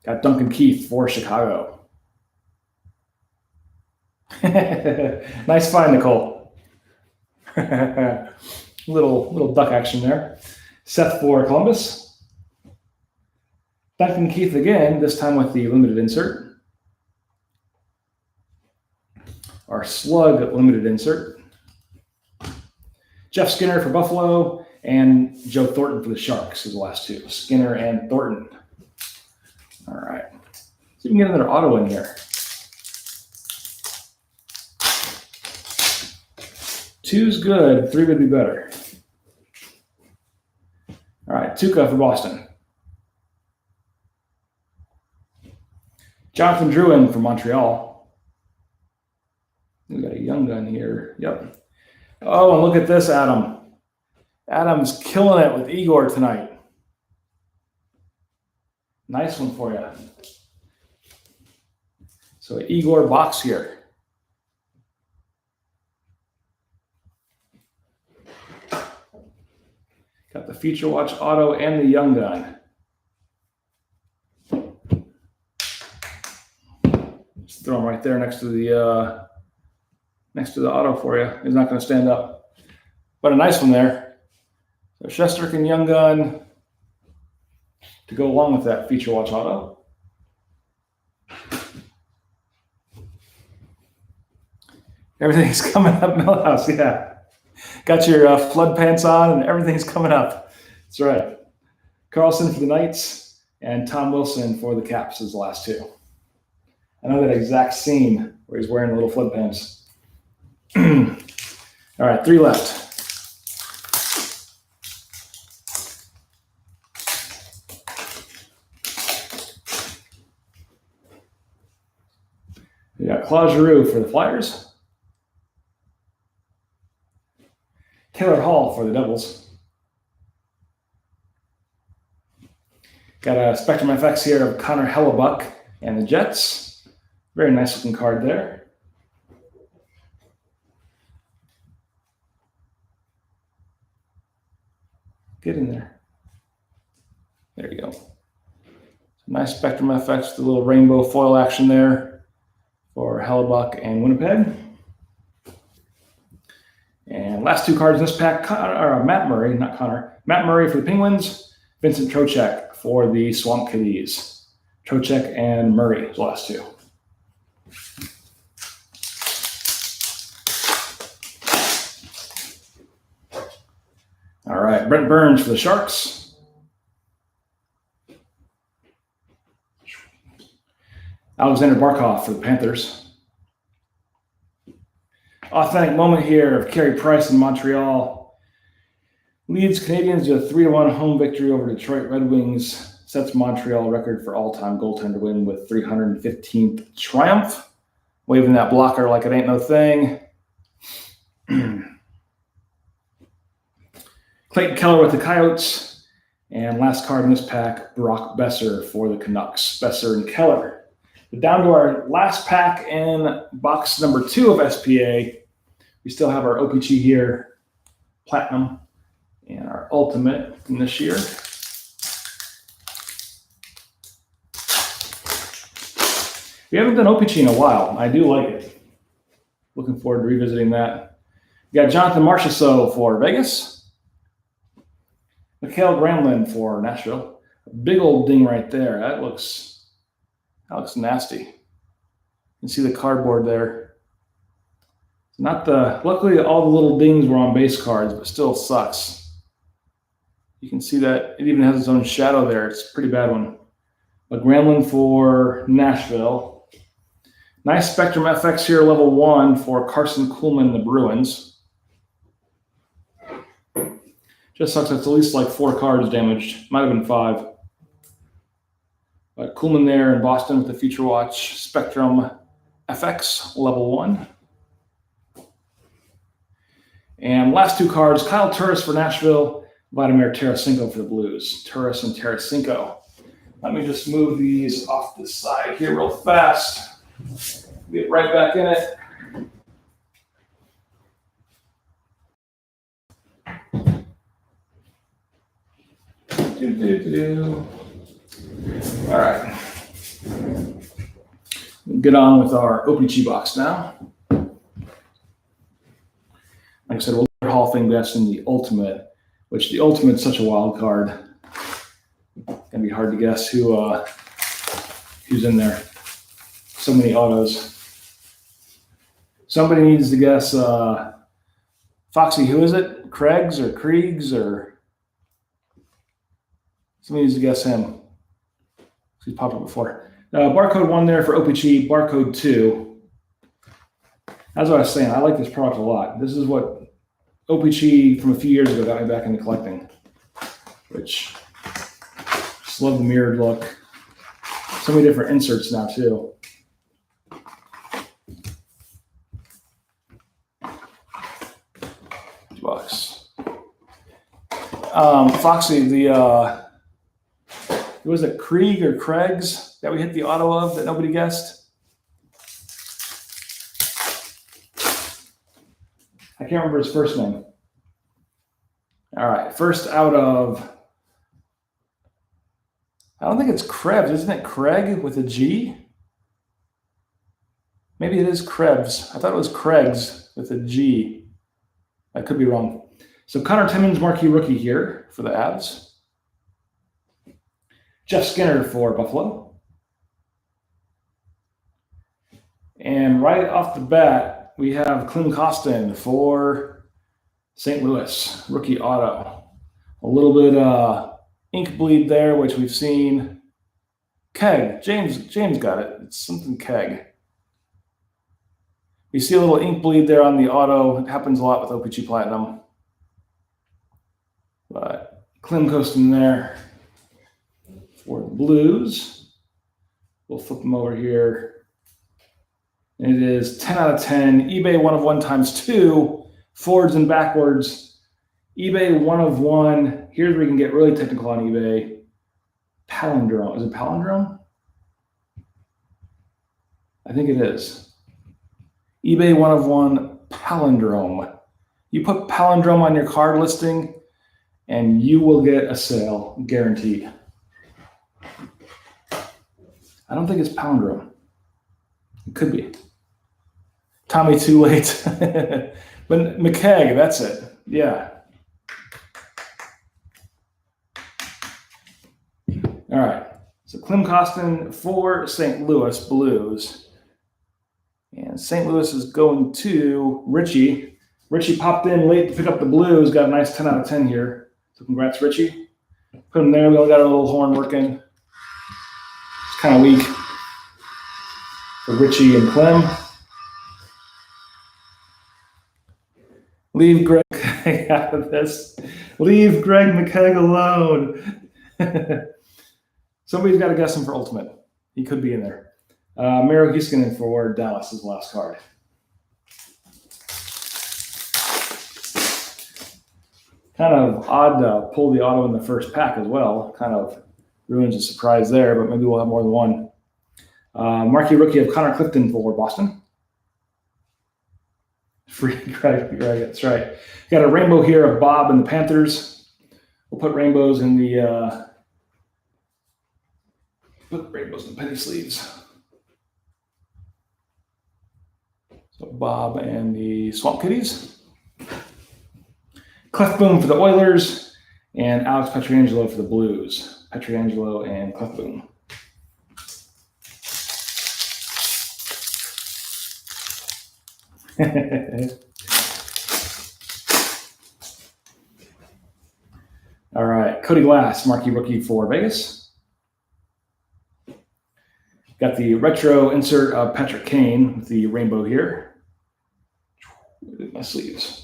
A: Got Duncan Keith for Chicago. Nice find, Nicole. little duck action there. Seth for Columbus. Duncan Keith again, this time with the limited insert. Our slug limited insert. Jeff Skinner for Buffalo, and Joe Thornton for the Sharks is the last two. Skinner and Thornton. All right. See if we can get another auto in here. 2's good, 3 would be better. All right, Tuukka for Boston. Jonathan Drouin for Montreal. We got a young gun here. Yep. Oh, and look at this, Adam. Adam's killing it with Igor tonight. Nice one for you. So Igor box here. Got the Future Watch auto and the young gun. Just throw him right there next to the auto for you. He's not going to stand up, but a nice one there. So Shesterkin young gun to go along with that Future Watch auto. Everything's coming up, Millhouse. Yeah. Got your flood pants on and everything's coming up. That's right. Carlson for the Knights and Tom Wilson for the Caps is the last two. I know that exact scene where he's wearing the little flood pants. All right, 3 left. We got Claude Giroux for the Flyers. Taylor Hall for the Devils. Got a Spectrum FX here of Connor Hellebuck and the Jets. Very nice looking card there. Get in there. There you go. Nice Spectrum FX, the little rainbow foil action there for Hellebuck and Winnipeg. And last 2 cards in this pack, Matt Murray, not Connor. Matt Murray for the Penguins, Vincent Trocheck for the Swamp Kitties. Trocheck and Murray, the last 2. All right, Brent Burns for the Sharks. Alexander Barkov for the Panthers. Authentic moment here of Carey Price in Montreal. Leads Canadians to a 3-1 home victory over Detroit Red Wings. Sets Montreal record for all-time goaltender win with 315th triumph. Waving that blocker like it ain't no thing. Clayton Keller with the Coyotes. And last card in this pack, Brock Besser for the Canucks. Besser and Keller. But down to our last pack in box number 2 of SPA. We still have our OPC here, Platinum, and our Ultimate from this year. We haven't done OPC in a while. I do like it. Looking forward to revisiting that. We got Jonathan Marchessault for Vegas. Mikael Granlund for Nashville. A big old ding right there. That looks nasty. You can see the cardboard there. Luckily all the little dings were on base cards, but still sucks. You can see that it even has its own shadow there. It's a pretty bad one. But Granlund for Nashville. Nice Spectrum FX here, level 1 for Carson Kuhlman, the Bruins. Just sucks it's at least like 4 cards damaged. Might have been 5. But Kuhlman there in Boston with the Future Watch Spectrum FX level 1. And last two cards, Kyle Turris for Nashville, Vladimir Tarasenko for the Blues. Turris and Tarasenko. Let me just move these off the side here real fast. Get right back in it. All right. Get on with our OPC box now. Like I said, we'll look at Hall of Fame best in the Ultimate, which the Ultimate's such a wild card. Gonna be hard to guess who's in there. So many autos. Somebody needs to guess. Foxy, who is it? Craigs or Kriegs or somebody needs to guess him. He's popped up before. Barcode 1 there for OPC. Barcode 2. That's what I was saying. I like this product a lot. This is what OPC from a few years ago got me back into collecting, which just love the mirrored look. So many different inserts now too. Box. Foxy, the was it Krieg or Craigs that we hit the auto of that nobody guessed? I can't remember his first name. All right, first out of, I don't think it's Krebs, isn't it Craig with a G? Maybe it is Krebs. I thought it was Craigs with a G. I could be wrong. So Connor Timmins, marquee rookie here for the Avs. Jeff Skinner for Buffalo. And right off the bat, we have Klim Kostin for St. Louis, rookie auto. A little bit ink bleed there, which we've seen. Keg, James got it. It's something Keg. You see a little ink bleed there on the auto. It happens a lot with OPC-Platinum. But Klim Kostin there for the Blues. We'll flip them over here. And it is 10 out of 10. eBay 1 of 1 times 2. Forwards and backwards. eBay 1 of 1. Here's where you can get really technical on eBay. Palindrome. Is it palindrome? I think it is. eBay 1 of 1 palindrome. You put palindrome on your card listing and you will get a sale, guaranteed. I don't think it's palindrome. It could be. Tommy Too Late. But McKay, that's it. Yeah. All right. So Klim Kostin for St. Louis Blues. And St. Louis is going to Richie. Richie popped in late to pick up the Blues. Got a nice 10 out of 10 here. So congrats, Richie. Put him there. We all got a little horn working. It's kind of weak for Richie and Klim. Leave Greg out of this. Leave Greg McKegg alone. Somebody's got to guess him for Ultimate. He could be in there. Miro Heiskanen for Dallas is the last card. Kind of odd to pull the auto in the first pack as well. Kind of ruins the surprise there, but maybe we'll have more than one. Marquee rookie of Connor Clifton for Boston. Free Greg, that's right. Got a rainbow here of Bob and the Panthers. We'll put rainbows in the penny sleeves. So Bob and the Swamp Kitties. Clef Boom for the Oilers, and Alex Pietrangelo for the Blues. Pietrangelo and Clef Boom. All right, Cody Glass, marquee rookie for Vegas. Got the retro insert of Patrick Kane with the rainbow here. My sleeves.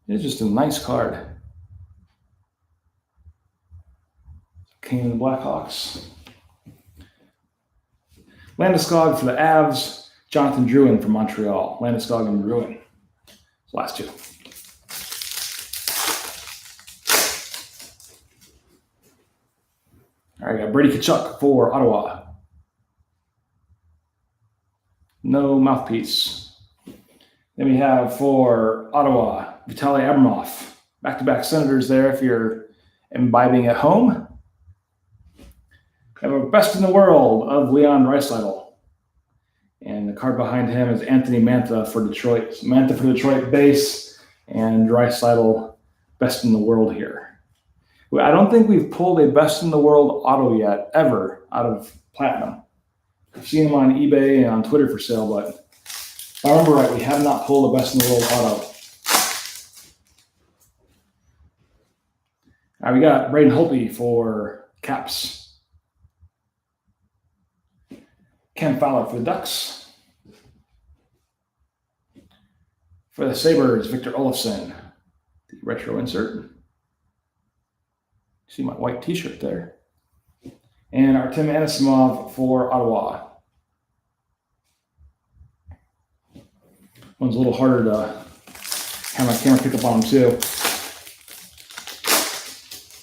A: It's just a nice card. Kane and the Blackhawks. Landeskog for the Avs. Jonathan Drouin from Montreal. Landeskog and Drouin. Last two. All right, got Brady Tkachuk for Ottawa. No mouthpiece. Then we have for Ottawa, Vitaly Abramov. Back-to-back Senators there if you're imbibing at home. We have a best in the world of Leon Draisaitl. And the card behind him is Anthony Mantha for Detroit. So Mantha for Detroit base and Draisaitl best in the world here. I don't think we've pulled a best in the world auto yet, ever, out of Platinum. I've seen them on eBay and on Twitter for sale, but if I remember right, we have not pulled a best in the world auto. All right, we got Braden Holtby for Caps. Ken Fowler for the Ducks. For the Sabres, Victor Olofsson, the retro insert. See my white t-shirt there. And Artem Anisimov for Ottawa. One's a little harder to have my camera pick up on too,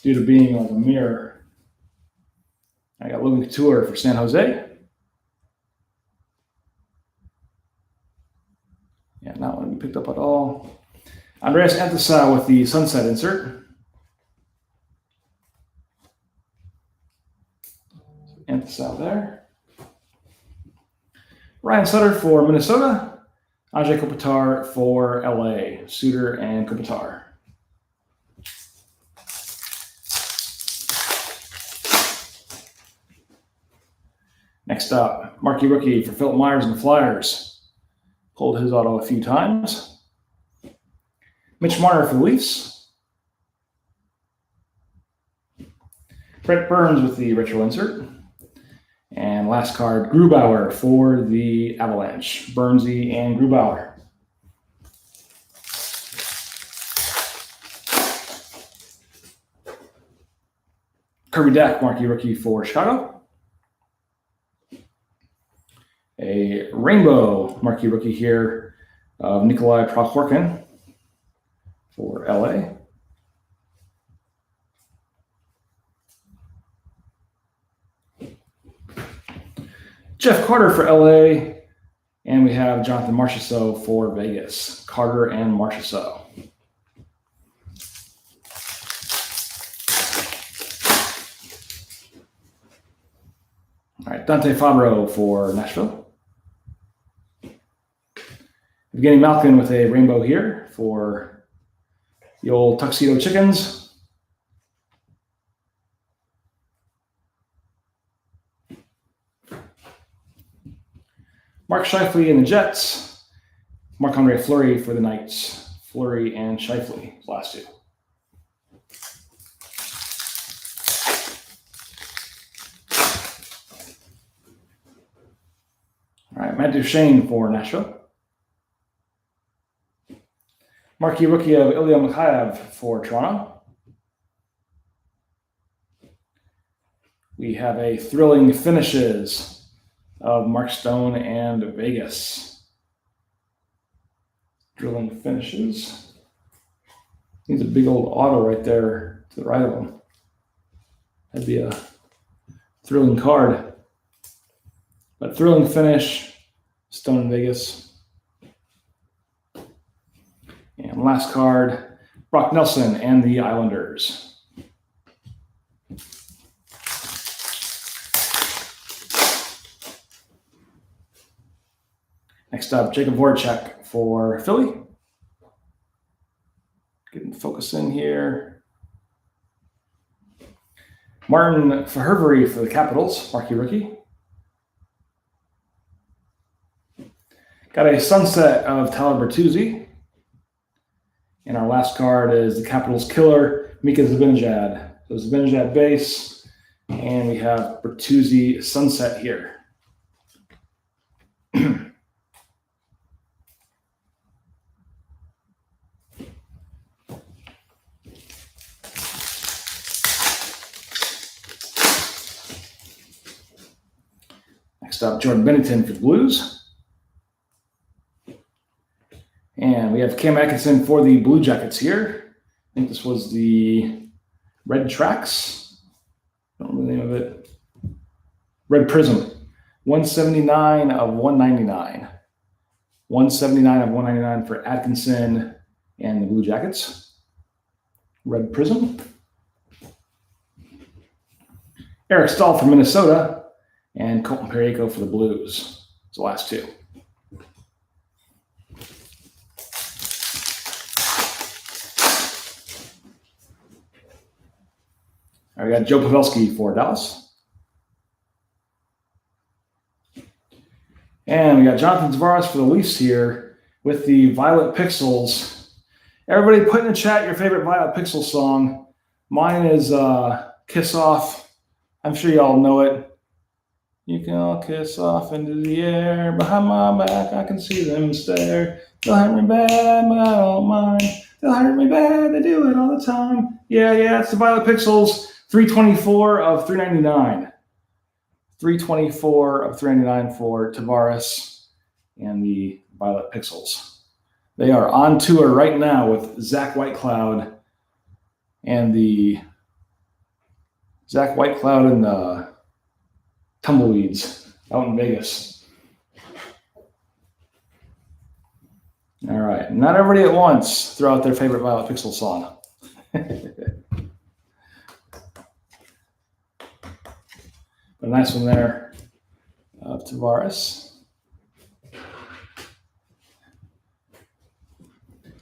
A: due to being like a mirror. I got Logan Couture for San Jose. Yeah, not one to be picked up at all. Andreas Anthasa with the Sunset insert. Anthasa there. Ryan Sutter for Minnesota. Ajay Kopitar for LA. Suter and Kopitar. Next up, Marquee Rookie for Philip Myers and the Flyers. Pulled his auto a few times. Mitch Marner for the Leafs. Brett Burns with the retro insert. And last card, Grubauer for the Avalanche. Burnsy and Grubauer. Kirby Dach, Marquee Rookie for Chicago. A rainbow Marquee Rookie here of Nikolai Prokhorkin for LA. Jeff Carter for LA, and we have Jonathan Marchessault for Vegas. Carter and Marchessault. All right, Dante Fabro for Nashville. Evgeny Malkin with a rainbow here for the old Tuxedo Chickens. Mark Scheifele and the Jets. Marc-Andre Fleury for the Knights. Fleury and Scheifele, last two. All right, Matt Duchene for Nashville. Marquee Rookie of Ilya Mikheyev for Toronto. We have a Thrilling Finishes of Mark Stone and Vegas. Thrilling Finishes. He's a big old auto right there to the right of him. That'd be a thrilling card. But Thrilling Finish, Stone and Vegas. And last card, Brock Nelson and the Islanders. Next up, Jacob Voracek for Philly. Getting focus in here. Martin Verheuvry for the Capitals, Marquee Rookie. Got a sunset of Tyler Bertuzzi. And our last card is the Capitals killer, Mika Zibanejad. So Zibanejad base, and we have Bertuzzi sunset here. Next up, Jordan Binnington for the Blues. And we have Cam Atkinson for the Blue Jackets here. I think this was the Red Tracks. I don't know the name of it. Red Prism. 179 of 199. 179 of 199 for Atkinson and the Blue Jackets. Red Prism. Eric Stahl for Minnesota and Colton Parayko for the Blues. It's the last two. All right, we got Joe Pavelski for Dallas. And we got Jonathan Tavares for the Leafs here with the Violet Pixels. Everybody put in the chat your favorite Violet Pixels song. Mine is Kiss Off. I'm sure you all know it. You can all kiss off into the air. Behind my back, I can see them stare. They'll hurt me bad, but I don't mind. They'll hurt me bad, they do it all the time. Yeah, it's the Violet Pixels. 324 of 399. 324 of 399 for Tavares and the Violet Pixels. They are on tour right now with Zach Whitecloud and the Tumbleweeds out in Vegas. All right, not everybody at once throw out their favorite Violet Pixel song. A nice one there of Tavares.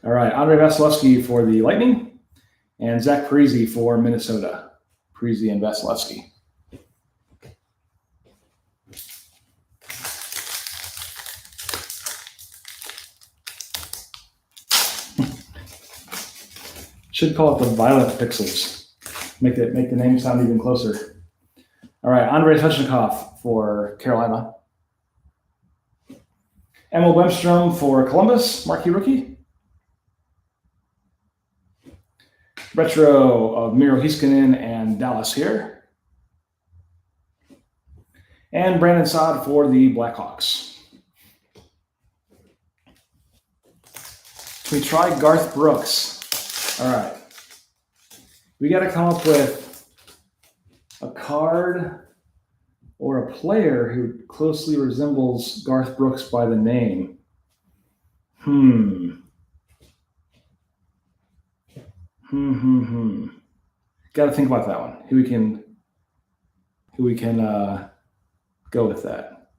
A: All right, Andrei Vasilevsky for the Lightning and Zach Parise for Minnesota. Parise and Vasilevsky. Should call it the Violet Pixels. Make the name sound even closer. All right, Andrei Svechnikov for Carolina. Emil Bemstrom for Columbus, marquee rookie. Retro of Miro Heiskanen and Dallas here. And Brandon Saad for the Blackhawks. We tried Garth Brooks. All right. We got to come up with a card or a player who closely resembles Garth Brooks by the name. Got to think about that one. Who we can go with that.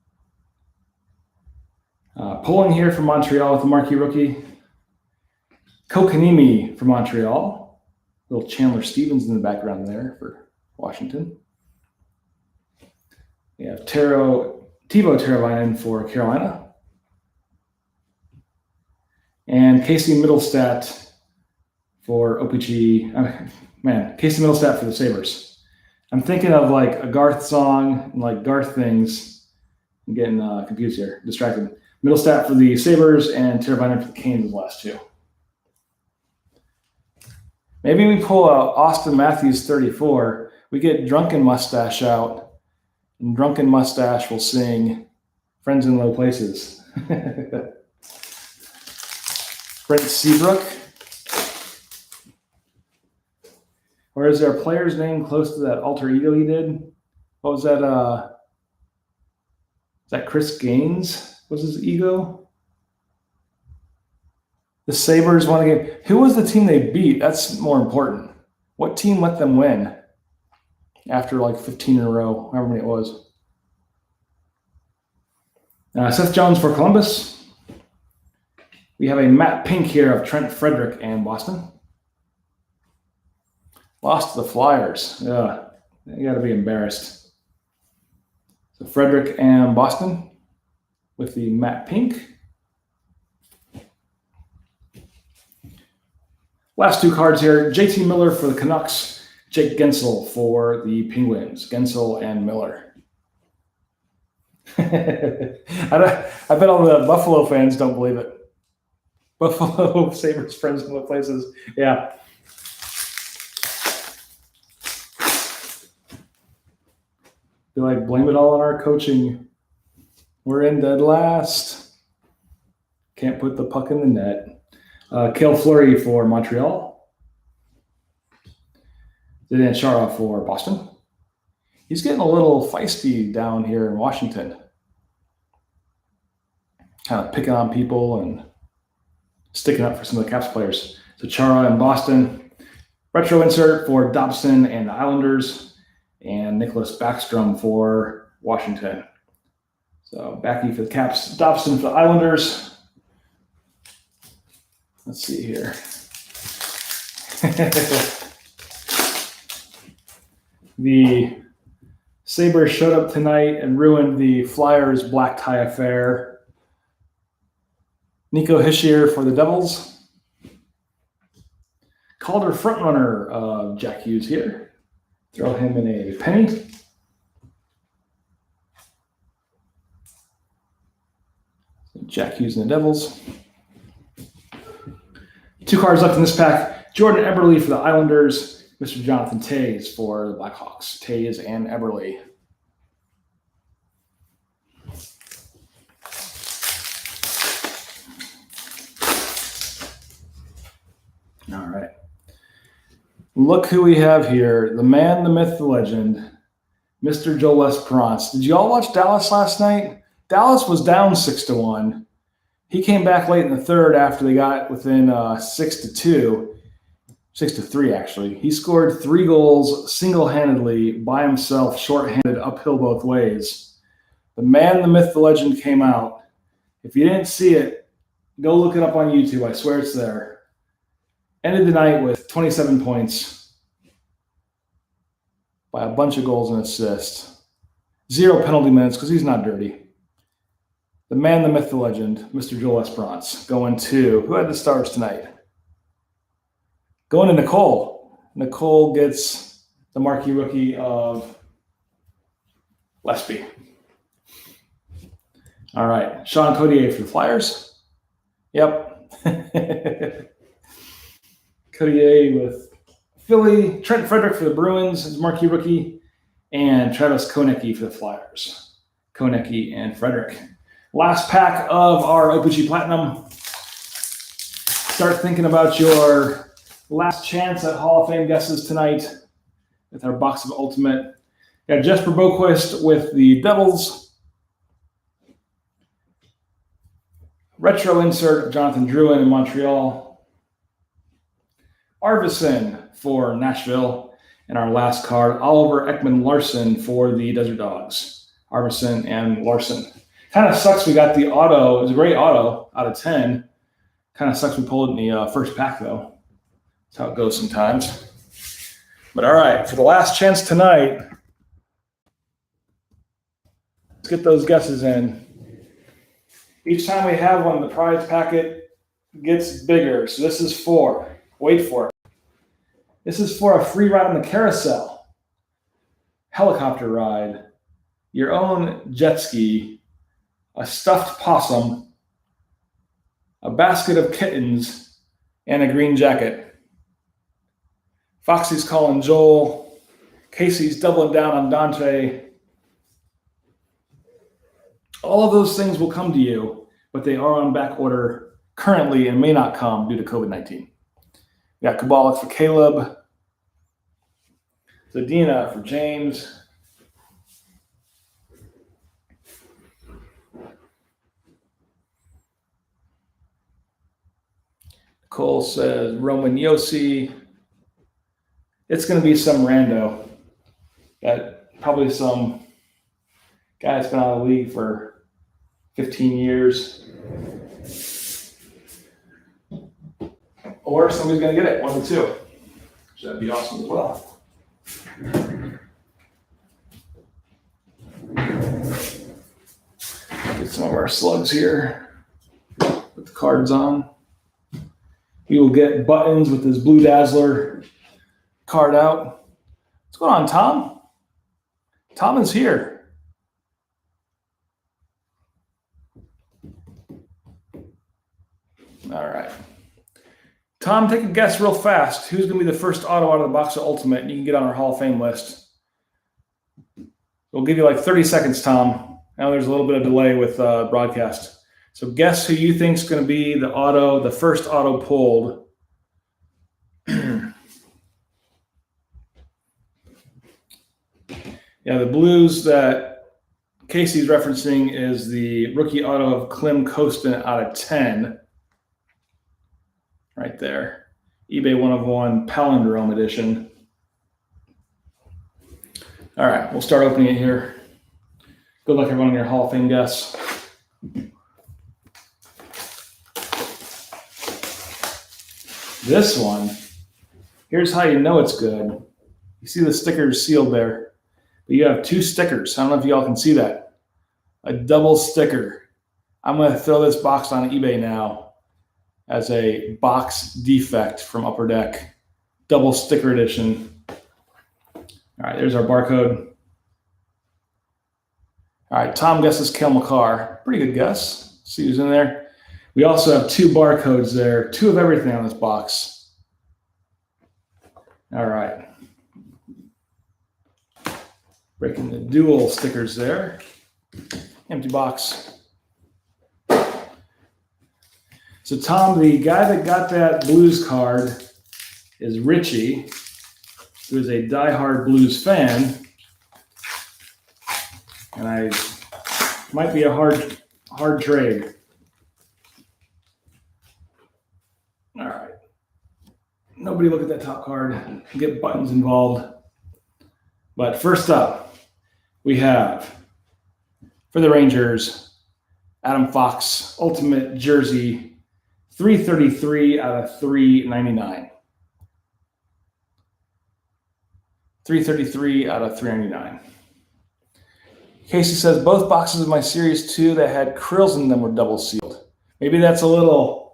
A: Pulling here from Montreal with the marquee rookie. Kokanimi from Montreal. Little Chandler Stevens in the background there for Washington. We have Teuvo Teravainen for Carolina. And Casey Middlestat for OPG. Casey Middlestat for the Sabres. I'm thinking of like a Garth song and like Garth things. I'm getting confused here, distracted. Middlestat for the Sabres and Teravainen for the Canes, the last two. Maybe we pull out Austin Matthews 34. We get Drunken Mustache out, and Drunken Mustache will sing Friends in Low Places. Brent Seabrook. Or is there a player's name close to that alter ego he did? What was that? Is that Chris Gaines? Was his ego? The Sabres won a game. Who was the team they beat? That's more important. What team let them win after like 15 in a row, however many it was? Seth Jones for Columbus. We have a Matt Pink here of Trent Frederick and Boston. Lost to the Flyers. Yeah, you got to be embarrassed. So Frederick and Boston with the Matt Pink. Last two cards here. JT Miller for the Canucks. Jake Gensel for the Penguins. Gensel and Miller. I bet all the Buffalo fans don't believe it. Buffalo Sabres friends in the places. Yeah. Be like, blame it all on our coaching. We're in dead last. Can't put the puck in the net. Cale Fleury for Montreal. Zdeno Chara for Boston. He's getting a little feisty down here in Washington. Kind of picking on people and sticking up for some of the Caps players. So Chara in Boston. Retro insert for Dobson and the Islanders. And Nicholas Backstrom for Washington. So Backy for the Caps, Dobson for the Islanders. Let's see here. The Sabres showed up tonight and ruined the Flyers' black tie affair. Nico Hischier for the Devils. Calder frontrunner of Jack Hughes here. Throw him in a penny. Jack Hughes and the Devils. 2 cards left in this pack. Jordan Eberle for the Islanders. Mr. Jonathan Toews for the Blackhawks. Toews and Eberle. All right. Look who we have here. The man, the myth, the legend. Mr. Joel Esperance. Did you all watch Dallas last night? Dallas was down 6-1. He came back late in the third after they got within 6-2. 6-3, actually. He scored 3 goals single-handedly by himself, shorthanded, uphill both ways. The man, the myth, the legend came out. If you didn't see it, go look it up on YouTube. I swear it's there. Ended the night with 27 points by a bunch of goals and assists. 0 penalty minutes because he's not dirty. The man, the myth, the legend, Mr. Joel Esperance, going to, who had the stars tonight? Going to Nicole. Nicole gets the marquee rookie of Lesby. All right. Sean Codier for the Flyers. Yep. Codier with Philly. Trent Frederick for the Bruins, his marquee rookie. And Travis Konecny for the Flyers. Konecny and Frederick. Last pack of our OPC-Platinum. Start thinking about your last chance at Hall of Fame guesses tonight with our box of Ultimate. Got Jesper Boquist with the Devils. Retro insert, Jonathan Drouin in Montreal. Arvidsson for Nashville. And our last card, Oliver Ekman-Larsson for the Desert Dogs. Arvidsson and Larsson. Kind of sucks we got the auto. It was a great auto out of 10. Kind of sucks we pulled it in the first pack, though. That's how it goes sometimes. But all right, for the last chance tonight, let's get those guesses in. Each time we have one, the prize packet gets bigger. So this is for, wait for it. This is for a free ride on the carousel, helicopter ride, your own jet ski, a stuffed possum, a basket of kittens, and a green jacket. Foxy's calling Joel. Casey's doubling down on Dante. All of those things will come to you, but they are on back order currently and may not come due to COVID-19. We got Kabalik for Caleb. Zadina for James. Cole says Roman Yossi. It's going to be some rando. Got probably some guy that's been out of the league for 15 years. Or somebody's going to get it, 1 or 2. So that'd be awesome as well. Get some of our slugs here. Put the cards on. We will get buttons with this Blue Dazzler card out. What's going on, Tom? Tom is here. All right. Tom, take a guess real fast. Who's going to be the first auto out of the box of Ultimate? And you can get on our Hall of Fame list. We'll give you like 30 seconds, Tom. Now there's a little bit of delay with broadcast. So guess who you think is going to be the first auto pulled? Yeah, the blues that Casey's referencing is the rookie auto of Clem Costin out of 10. Right there. eBay 1 of 1 Palindrome edition. All right, we'll start opening it here. Good luck everyone on your Hall of Fame guess. This one, here's how you know it's good. You see the stickers sealed there, but you have 2 stickers. I don't know if y'all can see that. A double sticker. I'm going to throw this box on eBay now as a box defect from Upper Deck. Double sticker edition. All right, there's our barcode. All right, Tom guesses Cale Makar. Pretty good guess. See who's in there. We also have 2 barcodes there, 2 of everything on this box. All right. Breaking the dual stickers there. Empty box. So Tom, the guy that got that Blues card is Richie, who is a diehard Blues fan. And I might be a hard trade. All right. Nobody look at that top card. Get buttons involved. But first up, we have, for the Rangers, Adam Fox, Ultimate Jersey, 333 out of 399. 333 out of 399. Casey says, both boxes of my Series 2 that had krills in them were double sealed. Maybe that's a little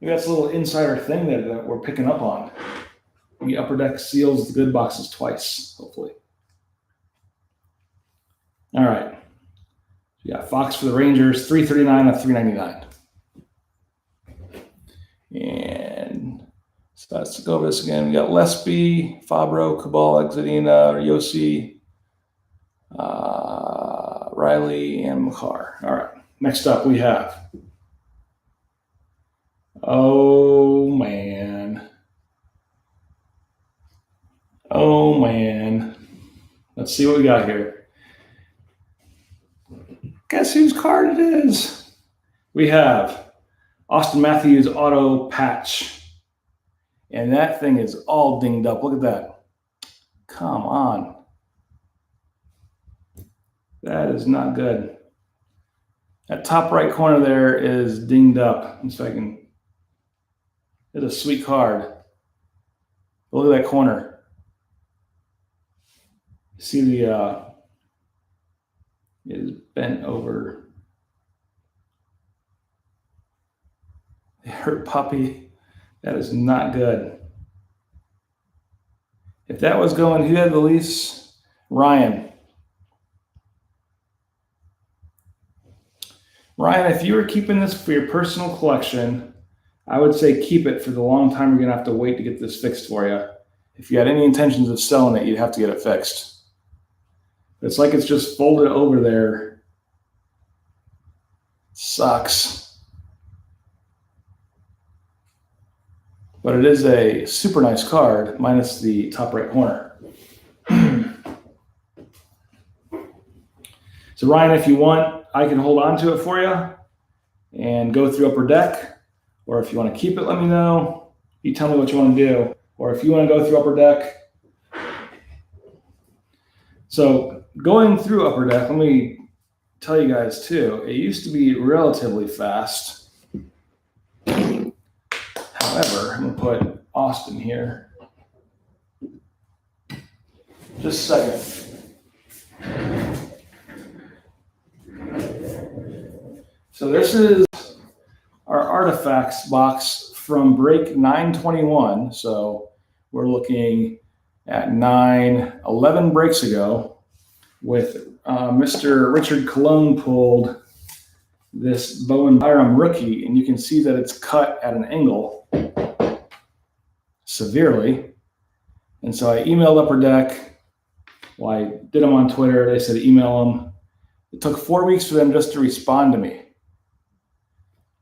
A: insider thing that we're picking up on. The Upper Deck seals the good boxes twice, hopefully. All right. Yeah, Fox for the Rangers, 339 out of 399. And so let's go over this again. We got Lesby, Fabro, Cabal, Exadina, Yossi, Riley, and Makar. All right. Next up, we have. Oh, man. Let's see what we got here. Guess whose card it is? We have Austin Matthews auto patch. And that thing is all dinged up. Look at that. Come on. That is not good. That top right corner there is dinged up. So I can. It's a sweet card. Look at that corner. See the it is bent over. The hurt puppy. That is not good. If that was going, who had the lease? Ryan. Ryan, if you were keeping this for your personal collection, I would say keep it for the long time you're going to have to wait to get this fixed for you. If you had any intentions of selling it, you'd have to get it fixed. It's like it's just folded over there. Sucks. But it is a super nice card, minus the top right corner. So Ryan, if you want, I can hold on to it for you and go through Upper Deck. Or if you want to keep it, let me know. You tell me what you want to do. Or if you want to go through Upper Deck. So going through Upper Deck, let me tell you guys too, it used to be relatively fast. However, I'm going to put Austin here. Just a second. So this is our artifacts box from break 921. So we're looking at 11 breaks ago with Mr. Richard Colon pulled this Bowen Byram rookie, and you can see that it's cut at an angle severely. And so I emailed Upper Deck. Well, I did them on Twitter. They said email them. It took 4 weeks for them just to respond to me.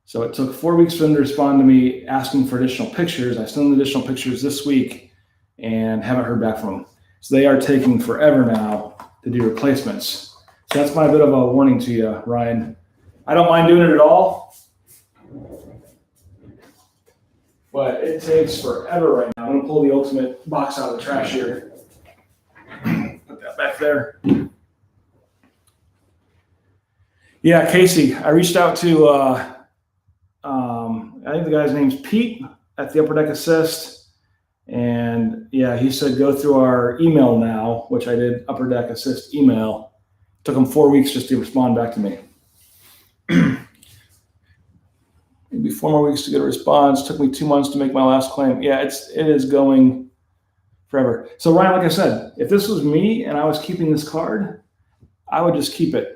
A: So it took 4 weeks for them to respond to me asking for additional pictures. I sent them additional pictures this week and haven't heard back from them. So they are taking forever now to do replacements. So that's my bit of a warning to you, Ryan. I don't mind doing it at all, but it takes forever right now. I'm going to pull the Ultimate box out of the trash here. Put that back there. Yeah, Casey, I reached out to, I think the guy's name's Pete at the Upper Deck Assist. And yeah, he said go through our email now, which I did, Upper Deck Assist email. Took him 4 weeks just to respond back to me. Maybe 4 more weeks to get a response. Took me 2 months to make my last claim. Yeah, it is going forever. So Ryan, like I said, if this was me and I was keeping this card, I would just keep it.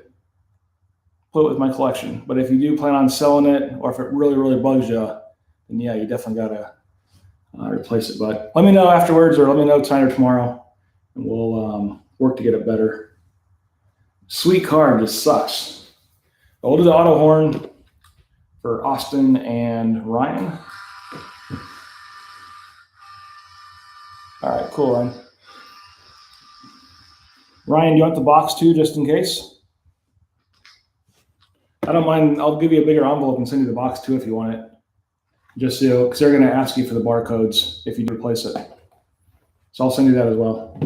A: Put it with my collection. But if you do plan on selling it, or if it really, really bugs you, then yeah, you definitely got to replace it. But let me know afterwards, or let me know tonight or tomorrow, and we'll work to get it better. Sweet card, just sucks. But we'll do the auto horn for Austin and Ryan. All right, cool, Ryan. Ryan, do you want the box too, just in case? I don't mind. I'll give you a bigger envelope and send you the box too if you want it. Just so, because they're going to ask you for the barcodes if you do replace it. So I'll send you that as well.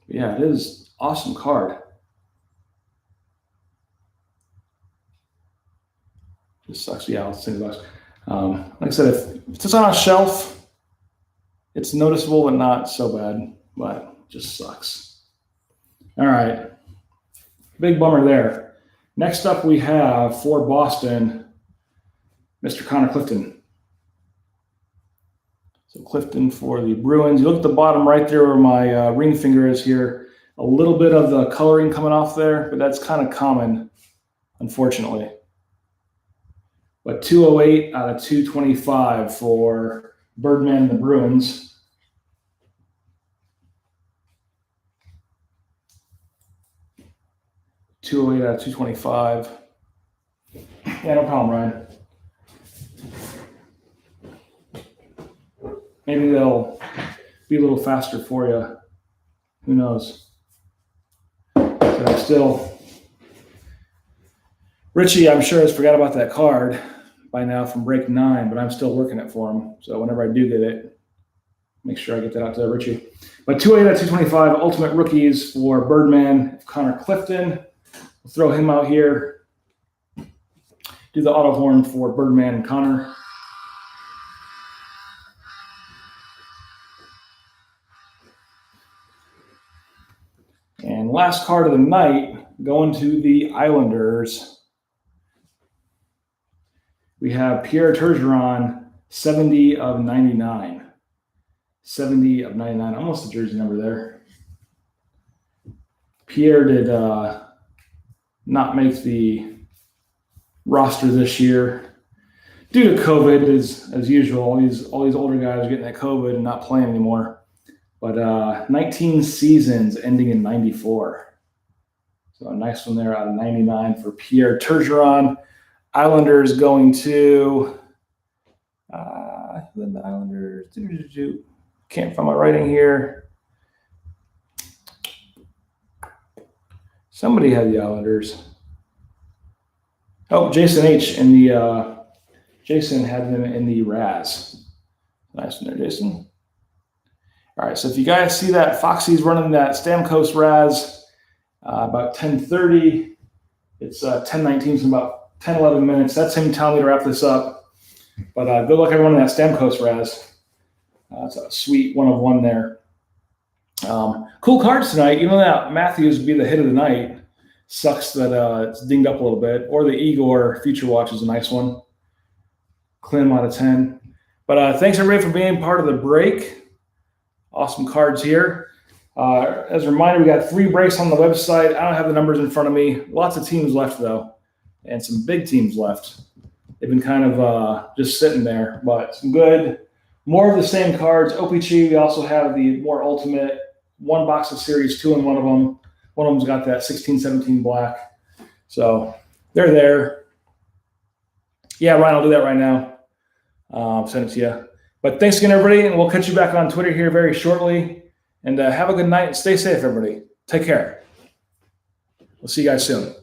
A: Yeah, it is awesome card. This sucks. Yeah, I'll send you the box. Like I said, if it's on a shelf, it's noticeable but not so bad, but it just sucks. All right. Big bummer there. Next up, we have for Boston, Mr. Connor Clifton. So Clifton for the Bruins. You look at the bottom right there where my ring finger is here. A little bit of the coloring coming off there, but that's kind of common, unfortunately. But 208 out of 225 for Birdman and the Bruins. .208 out of 225. Yeah, no problem, Ryan. Maybe they'll be a little faster for you. Who knows? But I'm still... Richie, I'm sure, has forgot about that card by now from break 9, but I'm still working it for him. So whenever I do get it, make sure I get that out to Richie. But 208 out of 225, Ultimate Rookies for Birdman, Connor Clifton. We'll throw him out here. Do the auto horn for Birdman and Connor. And last card of the night, going to the Islanders. We have Pierre Turgeon, 70 of 99. 70 of 99, almost a jersey number there. Pierre did not make the roster this year due to COVID, as usual. All these older guys are getting that COVID and not playing anymore. But 19 seasons ending in 94. So a nice one there out of 99 for Pierre Turgeon. Islanders going to who in the Islanders? Can't find my writing here. Somebody had the Islanders. Oh, Jason H. in the Jason had them in the Raz. Nice one there, Jason. All right, so if you guys see that, Foxy's running that Stamkos Raz about 10:30. It's 10:19, so about 10, 11 minutes. That's him telling me to wrap this up. But good luck everyone in that Stamkos Raz. It's a sweet 1-of-1 there. Cool cards tonight. Even though that Matthews would be the hit of the night. Sucks that it's dinged up a little bit. Or the Igor Future Watch is a nice one. Clean out of 10. But thanks everybody for being part of the break. Awesome cards here. As a reminder, we got 3 breaks on the website. I don't have the numbers in front of me. Lots of teams left, though, and some big teams left. They've been kind of just sitting there, but some good, more of the same cards. OPC, we also have the more ultimate 1 box of Series 2 in one of them. One of them's got that 16-17 black. So they're there. Yeah, Ryan, I'll do that right now. Send it to you. But thanks again, everybody, and we'll catch you back on Twitter here very shortly. And have a good night and stay safe, everybody. Take care. We'll see you guys soon.